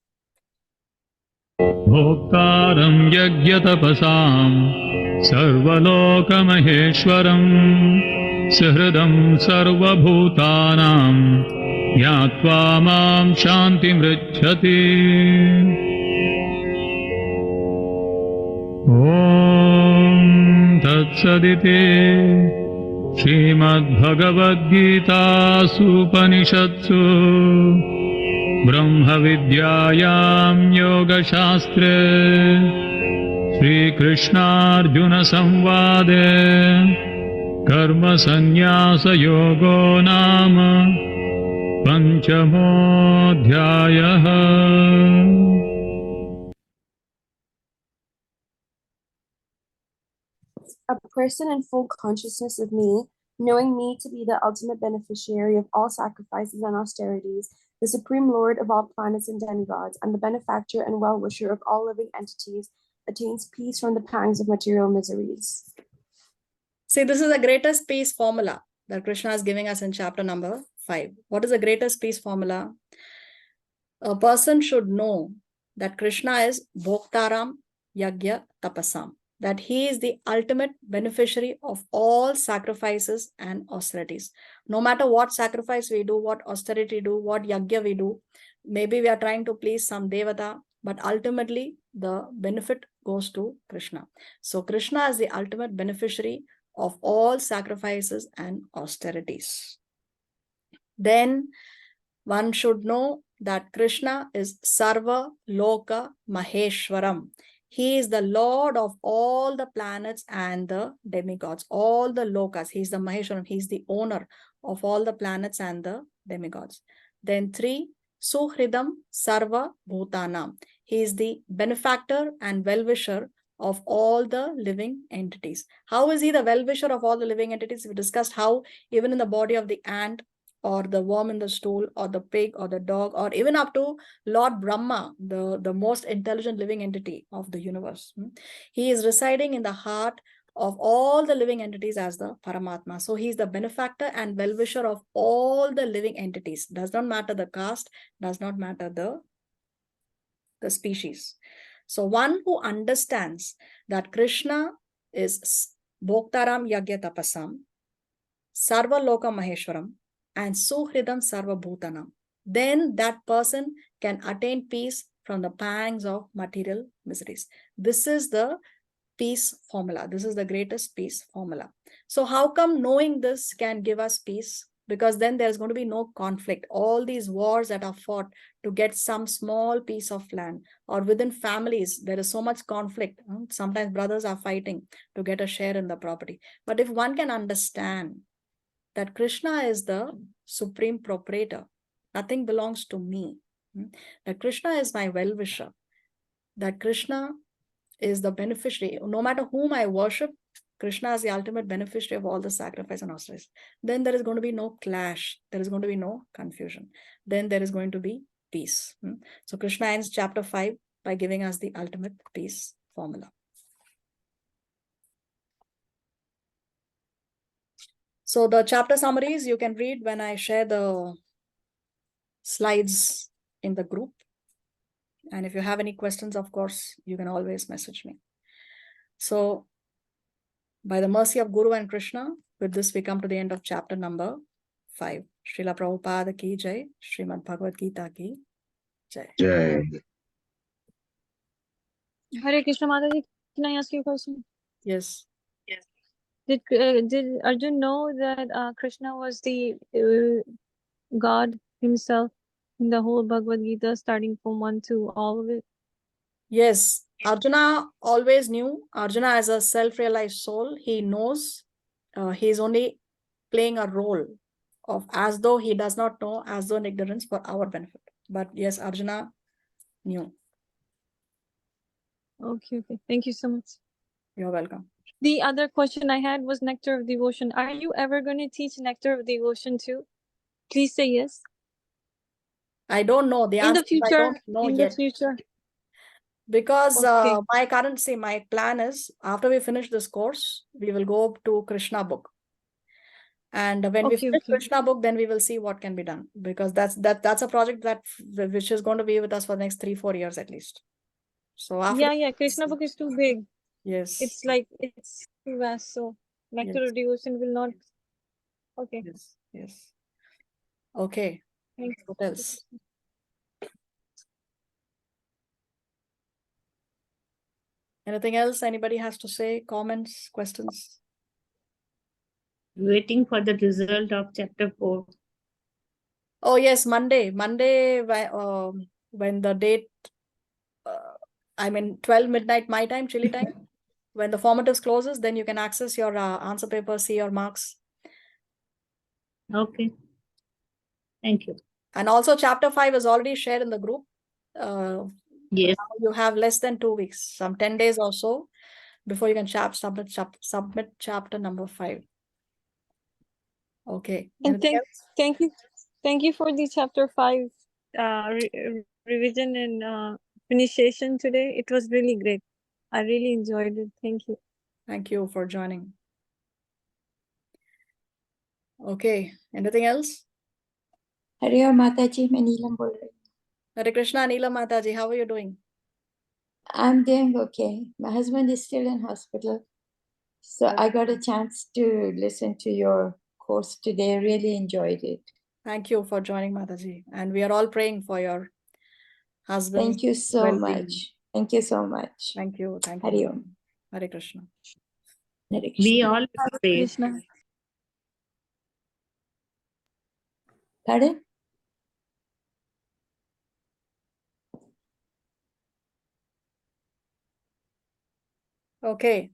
Speaker 5: भोक्तारं यज्ञतपसां सर्वलोकमहेश्वरं सुहृदं सर्वभूतानां ज्ञात्वा मां शान्तिमृच्छति. ॐ तत्सदिति श्रीमद्भगवद्गीतासूपनिषत्सु ब्रह्मविद्यायां योगशास्त्रे श्रीकृष्णार्जुनसंवादे कर्मसन्न्यासयोगो नाम पञ्चमोऽध्यायः.
Speaker 6: A person in full consciousness of me, knowing me to be the ultimate beneficiary of all sacrifices and austerities, the supreme lord of all planets and demigods, and the benefactor and well-wisher of all living entities, attains peace from the pangs of material miseries.
Speaker 1: See, this is the greatest peace formula that Krishna is giving us in chapter number 5. What is the greatest peace formula? A person should know that Krishna is Bhoktaram Yagya Tapasam, that he is the ultimate beneficiary of all sacrifices and austerities. No matter what sacrifice we do, what austerity we do, what yagya we do, maybe we are trying to please some devata, but ultimately the benefit goes to Krishna. So Krishna is the ultimate beneficiary of all sacrifices and austerities. Then one should know that Krishna is Sarva Loka Maheshwaram. He is the Lord of all the planets and the demigods, all the lokas. He is the Maheshwaram. He is the owner of all the planets and the demigods. Then 3, Suhridam Sarva Bhutanam. He is the benefactor and well-wisher of all the living entities. How is he the well-wisher of all the living entities? We discussed how even in the body of the ant, or the worm in the stool, or the pig, or the dog, or even up to Lord Brahma, the most intelligent living entity of the universe. He is residing in the heart of all the living entities as the Paramatma. So he is the benefactor and well-wisher of all the living entities. Does not matter the caste, does not matter the species. So one who understands that Krishna is Bhoktaram Yagya Tapasam, Sarva Loka Maheshwaram, and Suhridam Sarva Bhutanam, then that person can attain peace from the pangs of material miseries. This is the peace formula. This is the greatest peace formula. So how come knowing this can give us peace? Because then there's going to be no conflict. All these wars that are fought to get some small piece of land, or within families, there is so much conflict. Sometimes brothers are fighting to get a share in the property. But if one can understand that Krishna is the supreme proprietor, nothing belongs to me, that Krishna is my well-wisher, that Krishna is the beneficiary, no matter whom I worship, Krishna is the ultimate beneficiary of all the sacrifice and austerities, then there is going to be no clash, there is going to be no confusion, then there is going to be peace. So Krishna ends chapter 5 by giving us the ultimate peace formula. So the chapter summaries you can read when I share the slides in the group. And if you have any questions, of course, you can always message me. So by the mercy of Guru and Krishna, with this we come to the end of chapter number 5. Srila Prabhupada ki jai, Srimad Bhagavad Gita ki jai.
Speaker 7: Jai.
Speaker 9: Hare Krishna Mataji, can I ask you a question?
Speaker 1: Yes.
Speaker 9: Did Arjun know that Krishna was the God himself in the whole Bhagavad Gita, starting from 1 to all of it?
Speaker 1: Yes, Arjuna always knew. Arjuna, as a self-realized soul, he knows he is only playing a role of as though he does not know, as though in ignorance for our benefit. But yes, Arjuna knew.
Speaker 9: Okay. Thank you so much.
Speaker 1: You're welcome.
Speaker 9: The other question I had was Nectar of Devotion. Are you ever going to teach Nectar of Devotion too? Please say yes.
Speaker 1: I don't know the
Speaker 9: In
Speaker 1: answer.
Speaker 9: the future,
Speaker 1: I don't know
Speaker 9: in
Speaker 1: yet.
Speaker 9: the future.
Speaker 1: Because
Speaker 9: Okay.
Speaker 1: my plan is after we finish this course, we will go to Krishna book. And when we finish Krishna book, then we will see what can be done, because that's a project which is going to be with us for the next 3-4 years at least. So after
Speaker 9: Krishna book is too big.
Speaker 1: Yes.
Speaker 9: It's too vast. So Nectar of Devotion will not. Okay.
Speaker 1: Yes. Okay.
Speaker 9: Thanks.
Speaker 1: What else? Anything else anybody has to say? Comments, questions?
Speaker 3: Waiting for the result of chapter 4.
Speaker 1: Oh yes, Monday, when the date, 12 midnight my time, Chile time, when the formatives closes, then you can access your answer paper, see your marks.
Speaker 3: Okay. Thank you.
Speaker 1: And also chapter 5 is already shared in the group.
Speaker 3: Yes.
Speaker 1: You have less than 2 weeks, some 10 days or so, before you can submit chapter number 5. Okay.
Speaker 9: And thank you for the chapter 5 revision and initiation today. It was really great. I really enjoyed it. Thank you.
Speaker 1: Thank you for joining. Okay. Anything else?
Speaker 13: Hare Mataji, मैं नीलम बोल रही हूँ.
Speaker 1: Hare Krishna, Neelam Mataji, how are you doing?
Speaker 13: I'm doing okay. My husband is still in hospital. So I got a chance to listen to your course today. I really enjoyed it.
Speaker 1: Thank you for joining, Mataji. And we are all praying for your husband.
Speaker 13: Thank you so much. Thank you so much.
Speaker 1: Thank you. Thank
Speaker 13: Hare
Speaker 1: you.
Speaker 13: Om.
Speaker 1: Hare Krishna.
Speaker 13: Hare Krishna.
Speaker 3: We all pray.
Speaker 9: Krishna.
Speaker 13: Pardon?
Speaker 1: Okay.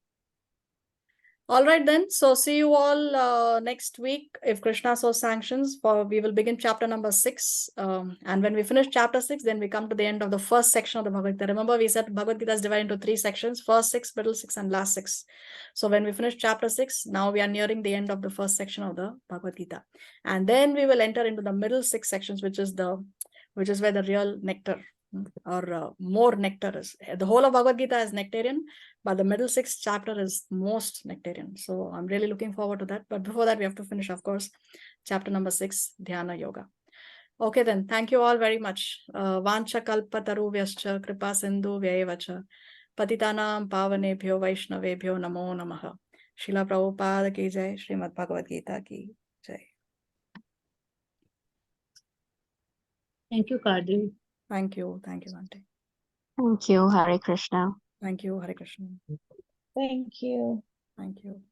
Speaker 1: All right then. So see you all next week, if Krishna so sanctions. We will begin chapter number 6. And when we finish chapter 6, then we come to the end of the first section of the Bhagavad Gita. Remember, we said Bhagavad Gita is divided into 3 sections: first 6, middle 6, and last 6. So when we finish chapter 6, now we are nearing the end of the first section of the Bhagavad Gita. And then we will enter into the middle 6 sections, which is where the real nectar or more nectar is. The whole of Bhagavad Gita is nectarian, but the middle 6th chapter is most nectarian. So I'm really looking forward to that. But before that, we have to finish, of course, chapter number 6, Dhyana Yoga. Okay then, thank you all very much. Vancha kalpataru vyascha kripa sindhu vyayevacha patitanam pavanebhyo vaishnavebhyo namo namaha. Srila Prabhupada ki jai, Srimad Bhagavad Gita ki jai.
Speaker 3: Thank you, Kadri.
Speaker 1: Thank you, Auntie.
Speaker 4: Thank you. Hare Krishna.
Speaker 1: Thank you, Hare Krishna.
Speaker 9: Thank you.
Speaker 1: Thank you.